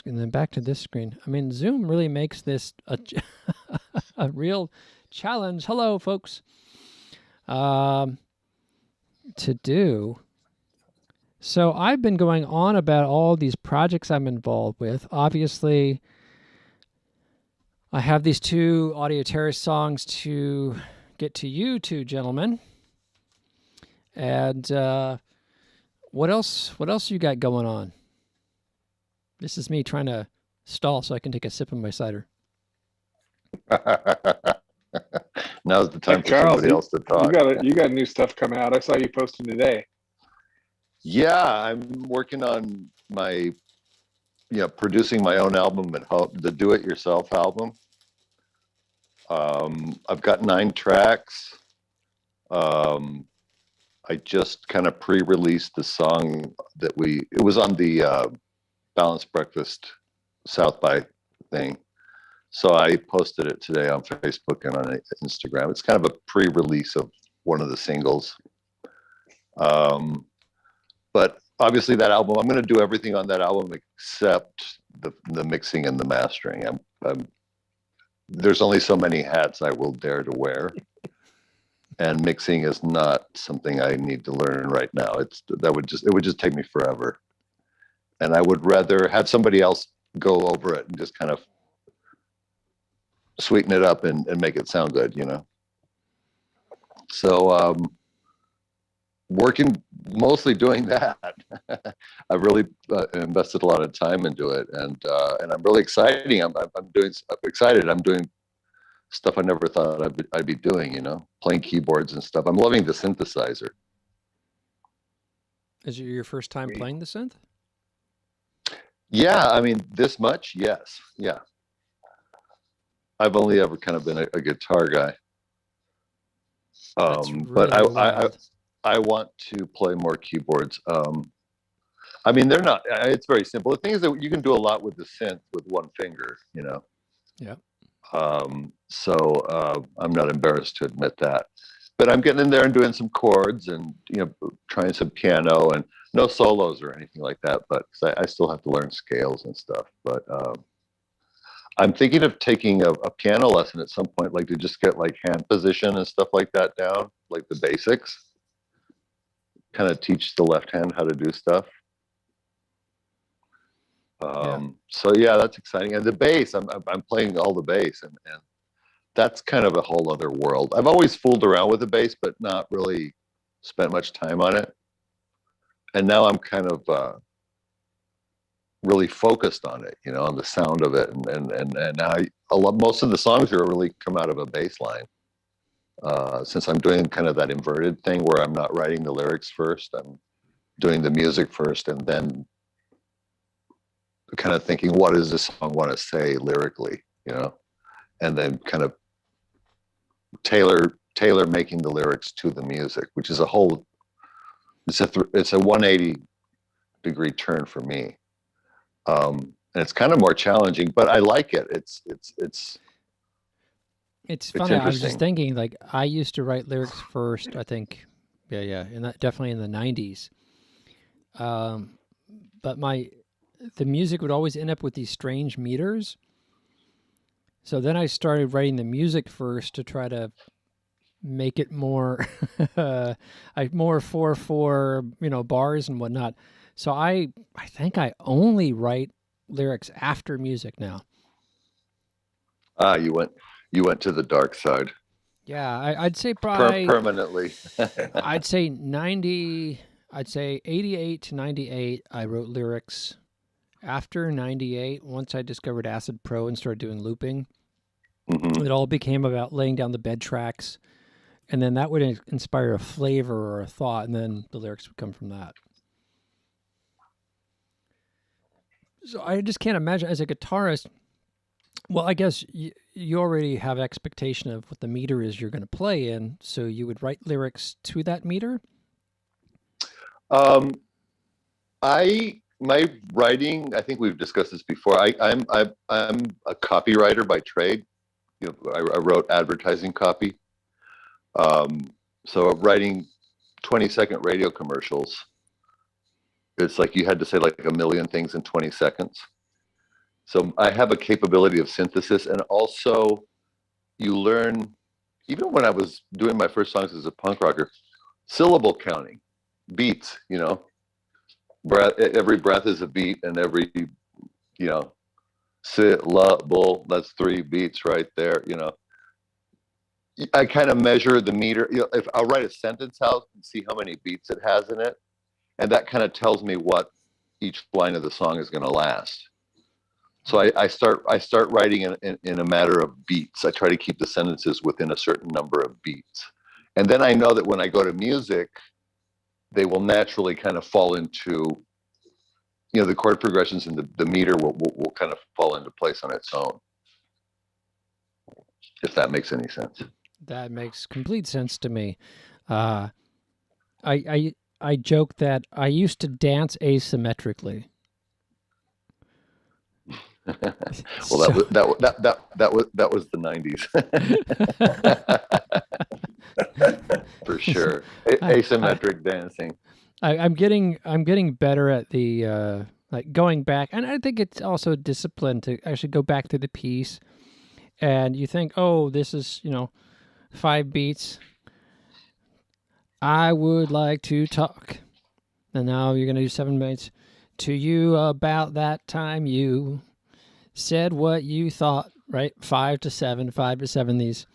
And then back to this screen. I mean, Zoom really makes this a real challenge. Hello, folks. To do. So I've been going on about all these projects I'm involved with. Obviously, I have these 2 Audio Terrace songs to get to you two gentlemen. And what else you got going on? This is me trying to stall so I can take a sip of my cider. Now's the time Hey, for Charles, somebody else to talk. You got new stuff coming out. I saw you posting today. Yeah, I'm working on my, producing my own album and the do-it-yourself album. I've got 9 tracks. I just kind of pre-released the song that it was on the Balanced Breakfast South by thing. So I posted it today on Facebook and on Instagram. It's kind of a pre-release of one of the singles. But obviously that album, I'm going to do everything on that album except the mixing and the mastering. There's only so many hats I will dare to wear. And mixing is not something I need to learn right now. It would just take me forever. And I would rather have somebody else go over it and just kind of sweeten it up and make it sound good, So working, mostly doing that. I've really invested a lot of time into it, and I'm really excited. I'm doing stuff I never thought I'd be doing, playing keyboards and stuff. I'm loving the synthesizer. Is it your first time playing the synth? Yeah, I mean, this much, yes. Yeah. I've only ever kind of been a guitar guy. But I want to play more keyboards. I mean, they're not, it's very simple. The thing is that you can do a lot with the synth with one finger, Yeah. So I'm not embarrassed to admit that. But I'm getting in there and doing some chords and, trying some piano and no solos or anything like that. But I still have to learn scales and stuff. But I'm thinking of taking a piano lesson at some point, like to just get like hand position and stuff like that down, like the basics. Kind of teach the left hand how to do stuff. So yeah, that's exciting. And the bass, I'm playing all the bass, and that's kind of a whole other world. I've always fooled around with the bass, but not really spent much time on it. And now I'm kind of really focused on it, on the sound of it, and most of the songs here really come out of a bass line. Since I'm doing kind of that inverted thing where I'm not writing the lyrics first, I'm doing the music first, and then kind of thinking, what does this song want to say lyrically? and then kind of tailor making the lyrics to the music, which is it's a 180-degree turn for me. And it's kind of more challenging, but I like it. It's funny. I was just interesting. thinking, like, I used to write lyrics first, I think. Yeah. And definitely in the 90s. But the music would always end up with these strange meters. So then I started writing the music first to try to make it more, more 4/4, bars and whatnot. So I think I only write lyrics after music now. You went to the dark side. Yeah, I'd say probably permanently. I'd say 88 to 98. I wrote lyrics. After 98, once I discovered Acid Pro and started doing looping, it all became about laying down the bed tracks, and then that would inspire a flavor or a thought, and then the lyrics would come from that. So I just can't imagine as a guitarist. Well, I guess you already have expectation of what the meter is you're going to play in, so you would write lyrics to that meter? My writing, I think we've discussed this before. I'm a copywriter by trade. I wrote advertising copy. So writing 20-second radio commercials, it's like you had to say like a million things in 20 seconds. So I have a capability of synthesis, and also you learn, even when I was doing my first songs as a punk rocker, syllable counting, beats, breath, every breath is a beat, and every, syllable, that's 3 beats right there, I kind of measure the meter. If I'll write a sentence out and see how many beats it has in it, and that kind of tells me what each line of the song is going to last. So I start writing in a matter of beats. I try to keep the sentences within a certain number of beats. And then I know that when I go to music, they will naturally kind of fall into, the chord progressions and the meter will kind of fall into place on its own. If that makes any sense. That makes complete sense to me. I joke that I used to dance asymmetrically. Well, that was the 90s. For sure. Asymmetric dancing. I'm getting better at the like going back, and I think it's also discipline to actually go back to the piece, and you think, oh, this is 5 beats. I would like to talk, and now you're gonna do 7 beats. To you about that time you said what you thought, right? 5 to 7, these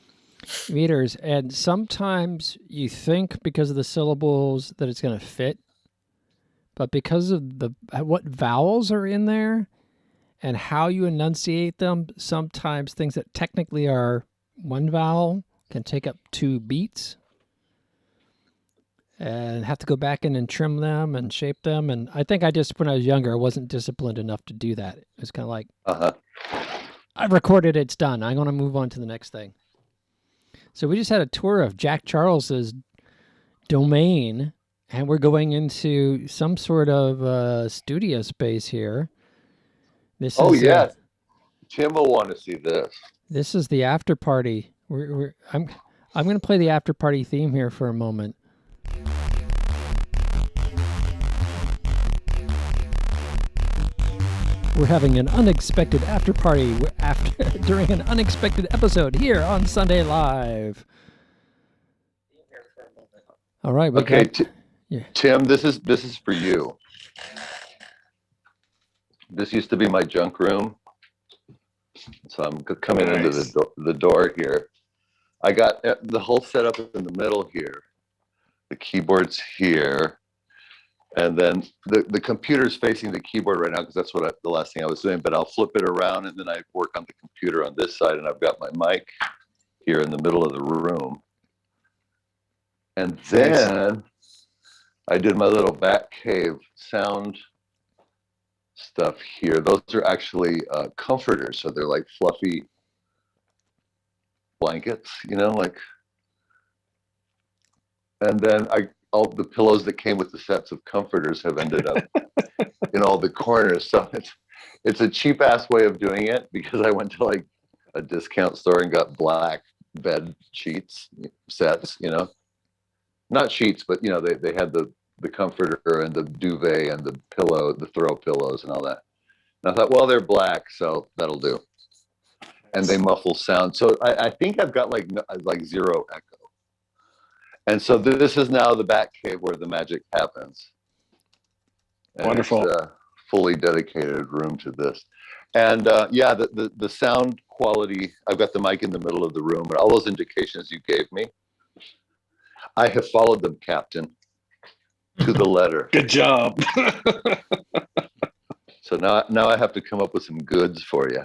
meters. And sometimes you think because of the syllables that it's going to fit, but because of what vowels are in there and how you enunciate them, sometimes things that technically are 1 vowel can take up 2 beats. And have to go back in and trim them and shape them. And I think when I was younger, I wasn't disciplined enough to do that. It was kind of like, I've recorded it, it's done. I'm going to move on to the next thing. So we just had a tour of Jack Charles's domain, and we're going into some sort of studio space here. This is, yeah. Tim will want to see this. This is the after party. I'm going to play the after party theme here for a moment. We're having an unexpected after party during an unexpected episode here on Sunday Live. All right. Okay, Tim, this is for you. This used to be my junk room, so I'm coming into the door here. I got the whole setup in the middle here. The keyboard's here. And then the computer's facing the keyboard right now because that's the last thing I was doing. But I'll flip it around, and then I work on the computer on this side, and I've got my mic here in the middle of the room. And then I did my little back cave sound stuff here. Those are actually comforters, so they're like fluffy blankets, like, and then all the pillows that came with the sets of comforters have ended up in all the corners. So it's a cheap ass way of doing it, because I went to like a discount store and got black bed sheets sets, not sheets, but they had the comforter and the duvet and the pillow, the throw pillows and all that. And I thought, well, they're black, so that'll do. And they muffle sound. So I think I've got like zero echo. And so this is now the back cave where the magic happens. And Wonderful. It's a fully dedicated room to this. And the sound quality, I've got the mic in the middle of the room, but all those indications you gave me, I have followed them, Captain, to the letter. Good job. So now I have to come up with some goods for you.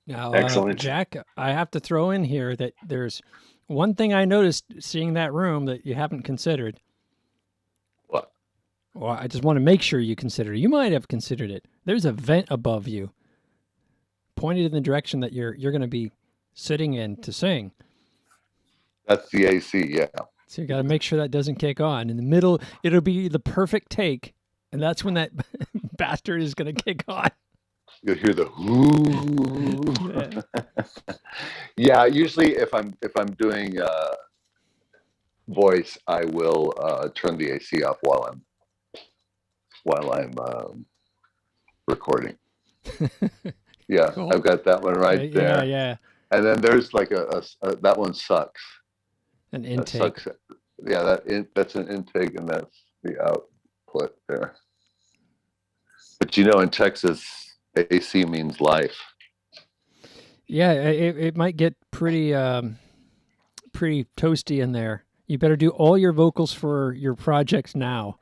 Now, Excellent. Jack, I have to throw in here that there's one thing I noticed seeing that room that you haven't considered. What? Well, I just want to make sure you consider it. You might have considered it. There's a vent above you, pointed in the direction that you're going to be sitting in to sing. That's the AC, yeah. So you got to make sure that doesn't kick on. In the middle, it'll be the perfect take, and that's when that bastard is going to kick on. You'll hear the whoo. Yeah, usually if I'm doing voice, I will turn the AC off while I'm recording. Yeah, Cool. I've got that one right there. Yeah. And then there's like a that one sucks. An That intake. sucks. Yeah, that's an intake, and that's the output there. But in Texas, AC means life. Yeah, it might get pretty toasty in there. You better do all your vocals for your projects now.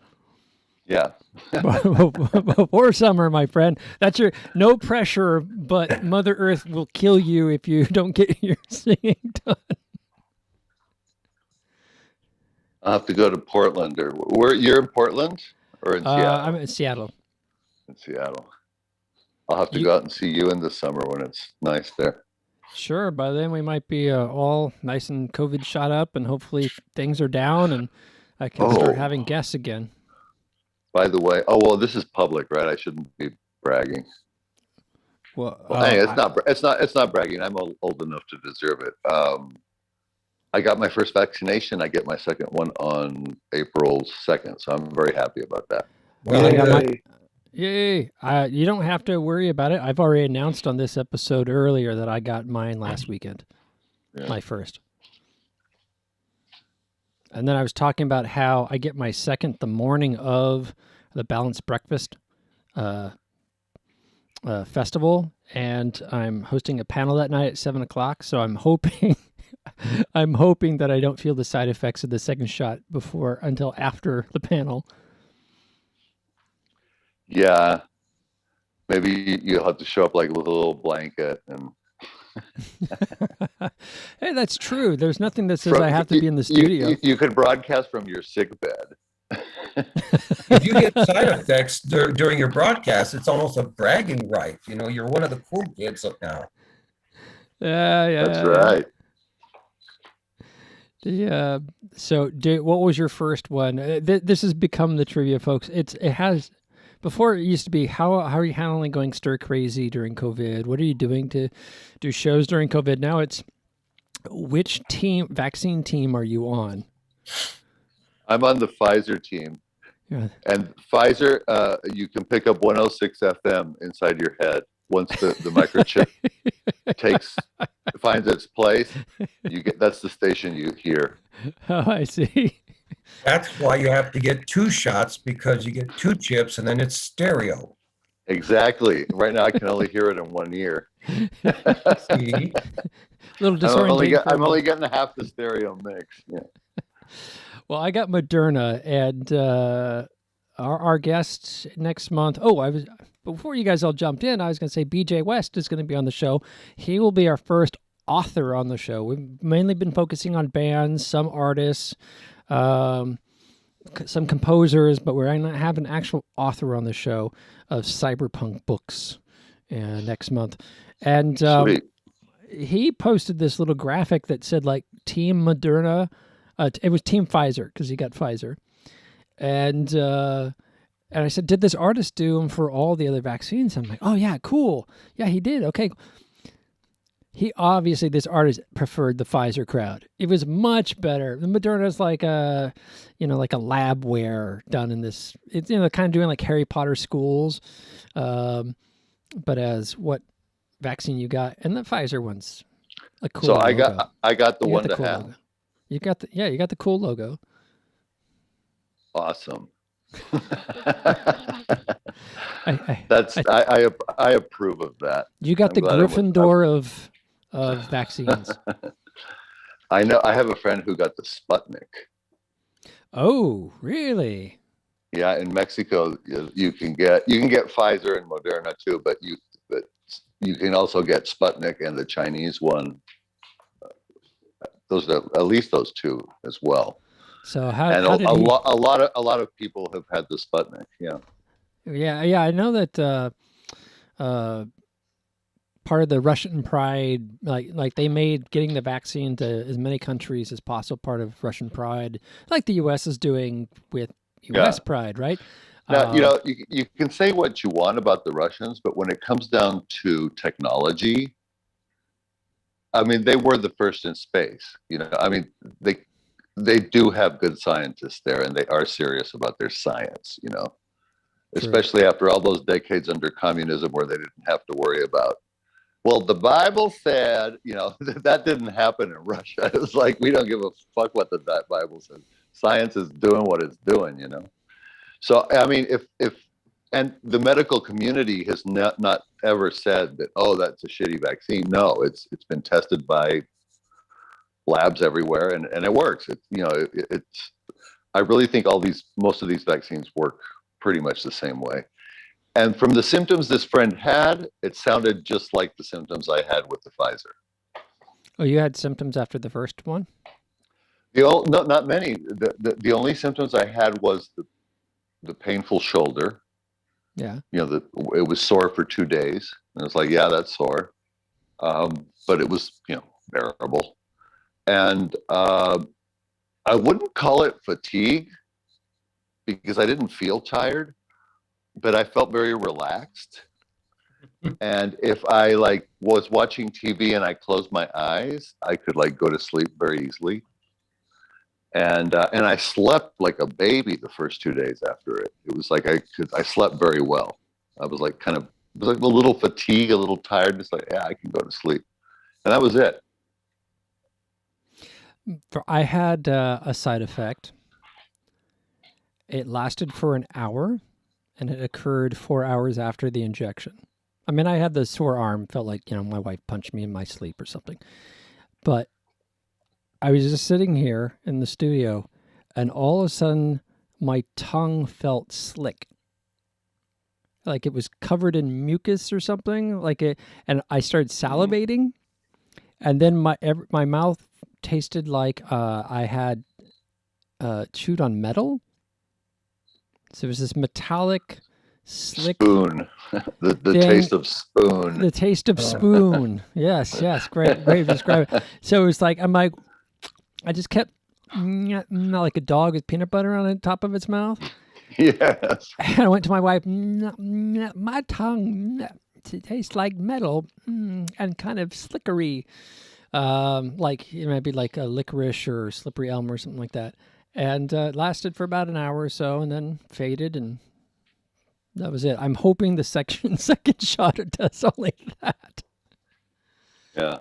Yeah. Before summer, my friend. That's no pressure, but Mother Earth will kill you if you don't get your singing done. I'll have to go to Portland, or you're in Portland or in Seattle? I'm in Seattle. In Seattle. I'll have to go out and see you in the summer when it's nice there. Sure. By then we might be all nice and COVID shot up, and hopefully things are down, and I can start having guests again. By the way, this is public, right? I shouldn't be bragging. Well, Hey, it's not bragging. I'm old enough to deserve it. I got my first vaccination. I get my second one on April 2nd, so I'm very happy about that. Well, Yay. You don't have to worry about it. I've already announced on this episode earlier that I got mine last weekend. Yeah. My first. And then I was talking about how I get my second the morning of the Balanced Breakfast festival, and I'm hosting a panel that night at 7:00. So I'm hoping that I don't feel the side effects of the second shot until after the panel. Yeah. Maybe you'll have to show up like with a little blanket and. Hey, that's true. There's nothing that says I have to be in the studio. You could broadcast from your sick bed. if you get side effects during your broadcast, it's almost a bragging right. You're one of the cool kids up now. Yeah. That's right. Yeah. So, what was your first one? This has become the trivia, folks. It has. Before it used to be, how are you handling going stir crazy during COVID? What are you doing to do shows during COVID? Now it's which vaccine team are you on? I'm on the Pfizer team. Yeah. And Pfizer, you can pick up 106 FM inside your head. Once the microchip finds its place, that's the station you hear. Oh, I see. That's why you have to get 2 shots, because you get 2 chips and then it's stereo. Exactly. Right now I can only hear it in one ear. See? Little disorienting. I'm only getting half the stereo mix. Yeah. Well, I got Moderna, and our guest next month. Before you guys all jumped in, I was going to say BJ West is going to be on the show. He will be our first author on the show. We've mainly been focusing on bands, some artists, some composers, but we're going to have an actual author on the show of cyberpunk books. next month. And Sweet. he posted this little graphic that said like Team Moderna. It was Team Pfizer because he got Pfizer. And I said, did this artist do them for all the other vaccines? I'm like, oh yeah, cool. Yeah, he did. Okay. He obviously, this artist preferred the Pfizer crowd. It was much better. The Moderna's like a, like a labware done in this. It's kind of doing like Harry Potter schools, but as what vaccine you got, and the Pfizer one's a cool. So logo. I got the You one got to cool have. logo. You got the cool logo. Awesome. I I approve of that. you got I'm the glad I went- Gryffindor of vaccines. I know. I have a friend who got the Sputnik. Oh, really? Yeah, in Mexico, you can get Pfizer and Moderna too, but you can also get Sputnik and the Chinese one. Those are at least those two as well. So And how did a he? lot of people have had the Sputnik. Yeah. Yeah. I know that part of the Russian pride, like they made getting the vaccine to as many countries as possible part of Russian pride, like the U.S. is doing with U.S. pride, right? Now, you can say what you want about the Russians, but when it comes down to technology, I mean, they were the first in space. I mean, they do have good scientists there, and they are serious about their science. True. Especially after all those decades under communism, where they didn't have to worry about. Well, the Bible said, that didn't happen in Russia. It was like, we don't give a fuck what the Bible says. Science is doing what it's doing. So, I mean, and the medical community has not ever said that, oh, that's a shitty vaccine. No, it's been tested by labs everywhere, and it works. I really think most of these vaccines work pretty much the same way. And from the symptoms this friend had, it sounded just like the symptoms I had with the Pfizer. Oh, you had symptoms after the first one? No, not many. The only symptoms I had was the painful shoulder. Yeah. It was sore for 2 days. And I was like, yeah, that's sore. But it was, bearable. And I wouldn't call it fatigue because I didn't feel tired, but I felt very relaxed. And if I was watching TV and I closed my eyes, I could go to sleep very easily. And I slept like a baby the first 2 days after it. It was like I slept very well. I was like it was like a little fatigue, a little tired. It's like, yeah, I can go to sleep. And that was it. I had a side effect. It lasted for an hour, and it occurred 4 hours after the injection. I mean, I had the sore arm, felt like, my wife punched me in my sleep or something. But I was just sitting here in the studio, and all of a sudden, my tongue felt slick. Like it was covered in mucus or something. And I started salivating, and then my mouth tasted like I had chewed on metal. So it was this metallic, slick spoon. the taste of spoon. The taste of spoon. Yes, great way to describe it. So it was like I just kept like a dog with peanut butter on the top of its mouth. Yes. And I went to my wife. My tongue tastes like metal and kind of slickery. It might be like a licorice or slippery elm or something like that. And it lasted for about an hour or so and then faded, and that was it. I'm hoping the second shot does only that. Yeah.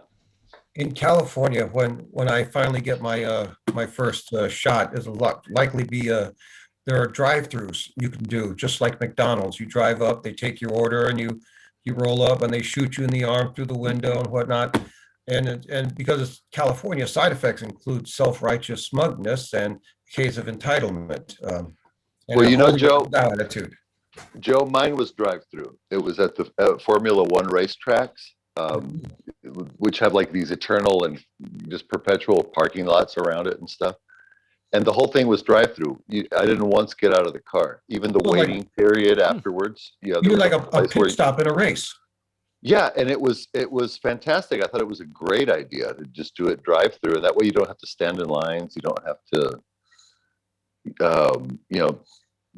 In California, when I finally get my my first shot, it'll likely be there are drive-throughs you can do, just like McDonald's. You drive up, they take your order, and you roll up, and they shoot you in the arm through the window and whatnot. And because it's California, side effects include self-righteous smugness and a case of entitlement. Well, Joe, attitude. Joe, mine was drive-through. It was at the Formula One racetracks, which have these eternal and just perpetual parking lots around it and stuff. And the whole thing was drive-through. I didn't once get out of the car. Even the waiting period afterwards. You were like a pit stop in a race. Yeah, and it was fantastic. I thought it was a great idea to just do it drive through. That way you don't have to stand in lines. You don't have to, you know,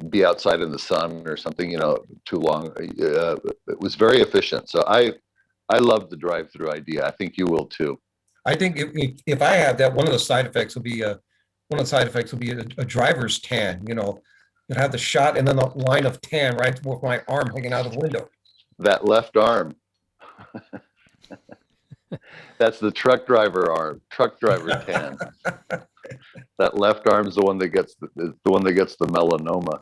be outside in the sun or something, you know, too long. It was very efficient. So I love the drive through idea. I think you will too. I think if I have that, one of the side effects will be a driver's tan. You know, you'll have the shot and then a line of tan right with my arm hanging out of the window. That left arm. That's the truck driver tan. That left arm is the one that gets the melanoma.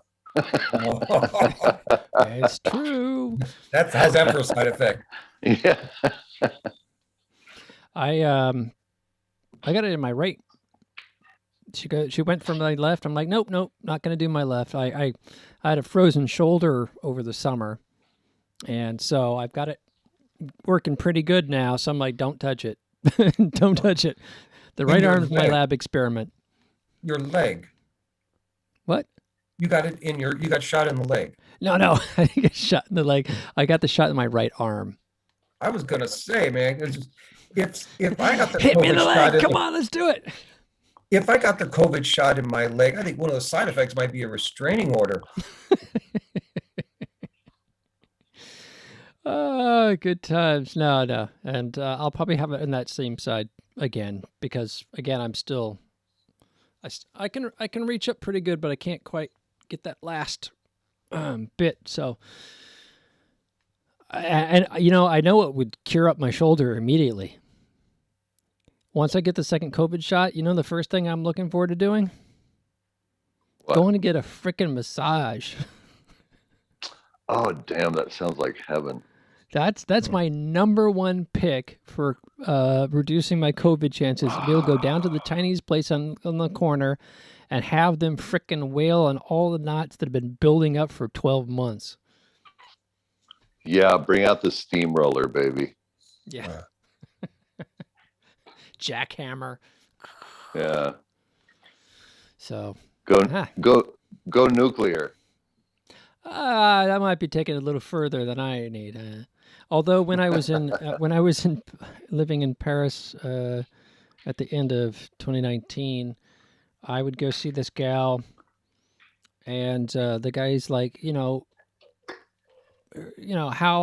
It's true. How's that for a side effect? Yeah. I got it in my right. She went from my left. I'm like, nope, not gonna do my left. I had a frozen shoulder over the summer, and so I've got it working pretty good now. So I'm like, don't touch it, don't touch it. The right arm is my lab experiment. Your leg. What? You got shot in the leg. No, I didn't get shot in the leg. I got the shot in my right arm. I was gonna say, man, if I got the Hit me in the COVID shot leg. Come on, let's do it. if I got the COVID shot in my leg, I think one of the side effects might be a restraining order. Oh, good times. No. And I'll probably have it in that same side again because, again, I'm still... I can reach up pretty good, but I can't quite get that last bit. So, and you know, I know it would cure up my shoulder immediately. Once I get the second COVID shot, you know, the first thing I'm looking forward to doing? What? Going to get a freaking massage. Oh, damn, that sounds like heaven. That's my number one pick for reducing my COVID chances. We'll go down to the Chinese place on the corner and have them frickin' wail on all the knots that have been building up for 12 months. Yeah, bring out the steamroller, baby. Yeah. Jackhammer. Yeah. So Go nuclear. that might be taken a little further than I need. Although when I was in living in Paris at the end of 2019, I would go see this gal, and the guy's like, how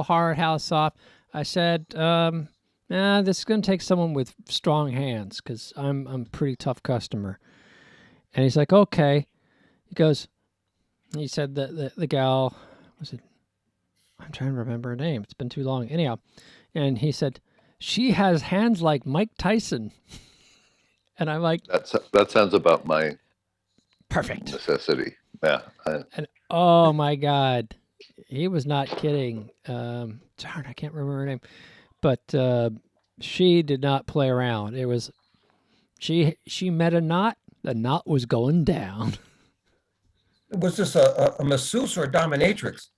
hard, how soft. I said, this is gonna take someone with strong hands because I'm a pretty tough customer. And he's like, okay. He said that the gal, was it? I'm trying to remember her name. It's been too long. Anyhow, and he said, she has hands like Mike Tyson. And I'm like, that sounds about my perfect necessity. Yeah. And oh my God, he was not kidding. Darn, I can't remember her name, but she did not play around. It was she met a knot. The knot was going down. Was this a masseuse or a dominatrix?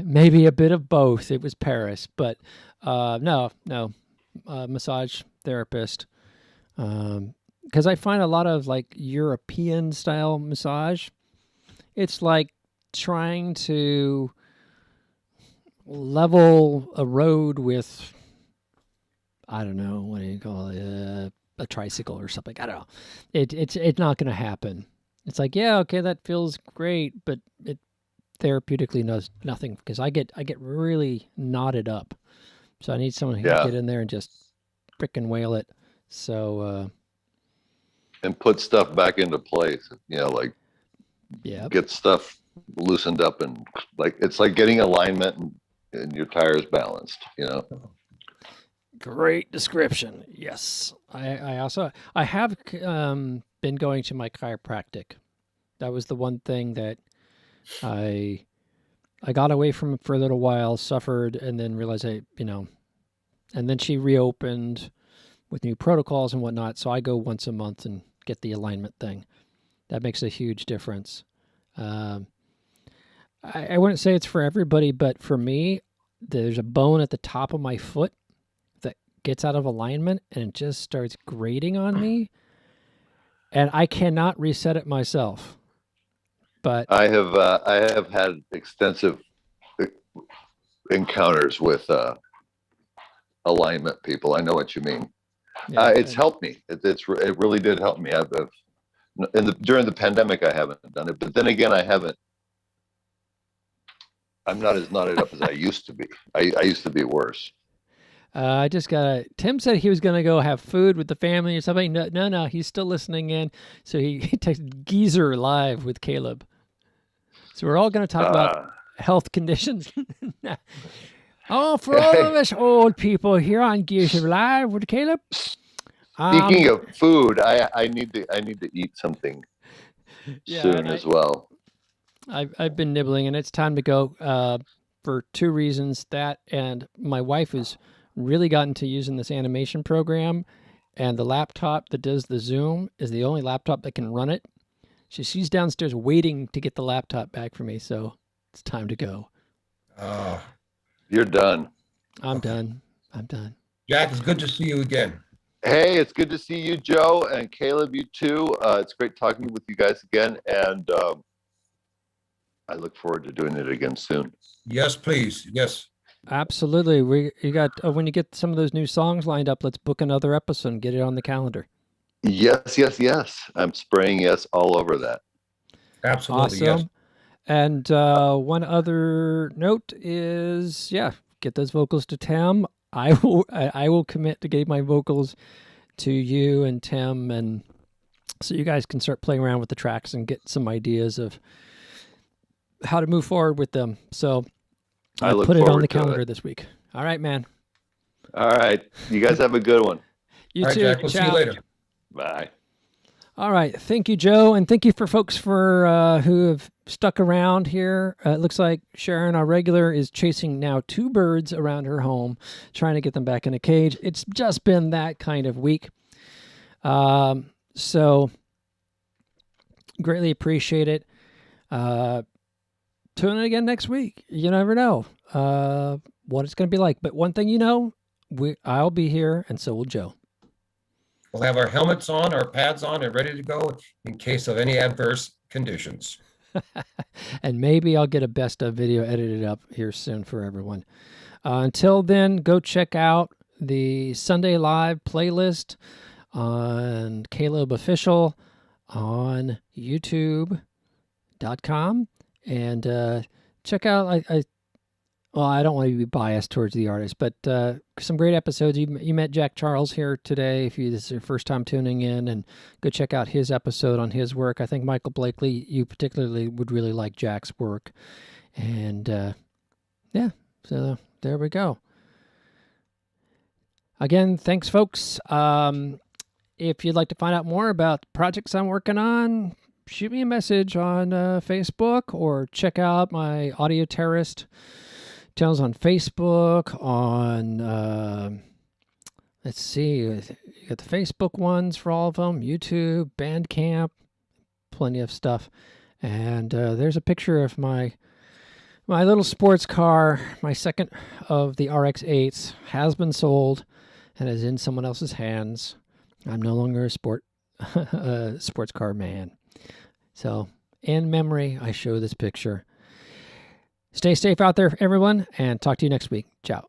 Maybe a bit of both. It was Paris, but no, massage therapist. Because I find a lot of like European style massage, it's like trying to level a road with, I don't know, what do you call it, a tricycle or something. I don't know. It's not going to happen. It's like, yeah, okay, that feels great, but it therapeutically does nothing because I get really knotted up. So I need someone who can get in there and just frickin' whale it. So and put stuff back into place. Like get stuff loosened up and like it's like getting alignment and your tires balanced. Great description. Yes, I have been going to my chiropractic. That was the one thing that I got away from for a little while, suffered, and then realized and then she reopened with new protocols and whatnot. So I go once a month and get the alignment thing. That makes a huge difference. I wouldn't say it's for everybody, but for me, there's a bone at the top of my foot that gets out of alignment and it just starts grating on me. And I cannot reset it myself. But I have had extensive encounters with alignment people. I know what you mean. Yeah, It's helped me. It really did help me. During the pandemic, I haven't done it, but then again, I'm not as knotted up as I used to be. I used to be worse. I just got Tim said he was going to go have food with the family or something. No, he's still listening in. So he texted Geezer live with Caleb. So we're all going to talk about health conditions. Oh, for all of us old people here on Geezer live with Caleb. Speaking of food, I need to eat something soon as well. I've been nibbling, and it's time to go for two reasons. That and my wife has really gotten to using this animation program, and the laptop that does the Zoom is the only laptop that can run it. She's downstairs waiting to get the laptop back for me, so it's time to go. You're done. I'm done. Jack, it's good to see you again. Hey, it's good to see you, Joe, and Caleb, you too. It's great talking with you guys again, and I look forward to doing it again soon. Yes, please. Yes. Absolutely. You got when you get some of those new songs lined up, let's book another episode and get it on the calendar. Yes. I'm spraying yes all over that. Absolutely. Awesome. Yes. And one other note is, get those vocals to Tim. I will commit to getting my vocals to you and Tim, and so you guys can start playing around with the tracks and get some ideas of how to move forward with them. So I look put it on forward the to calendar it. this week. All right, man. All right. You guys have a good one. You All right, too. Jack. We'll see you Ciao. later. Bye. All right. Thank you, Joe. And thank you for folks who have stuck around here. It looks like Sharon, our regular, is chasing now 2 birds around her home, trying to get them back in a cage. It's just been that kind of week. So greatly appreciate it. Tune in again next week. You never know what it's going to be like. But one thing you know, I'll be here, and so will Joe. We'll have our helmets on, our pads on, and ready to go in case of any adverse conditions. And maybe I'll get a best of video edited up here soon for everyone. Until then, go check out the Sunday Live playlist on Caleb Official on YouTube.com. And check out, I don't want to be biased towards the artist, but some great episodes. You met Jack Charles here today. If this is your first time tuning in, and go check out his episode on his work. I think Michael Blakely, you particularly would really like Jack's work. And so there we go. Again, thanks, folks. If you'd like to find out more about projects I'm working on, shoot me a message on Facebook, or check out my Audio Terrorist channels on Facebook. On let's see, you got the Facebook ones for all of them, YouTube, Bandcamp, plenty of stuff. And there's a picture of my little sports car, my second of the RX-8s, has been sold and is in someone else's hands. I'm no longer a sports car man. So, in memory, I show this picture. Stay safe out there, everyone, and talk to you next week. Ciao.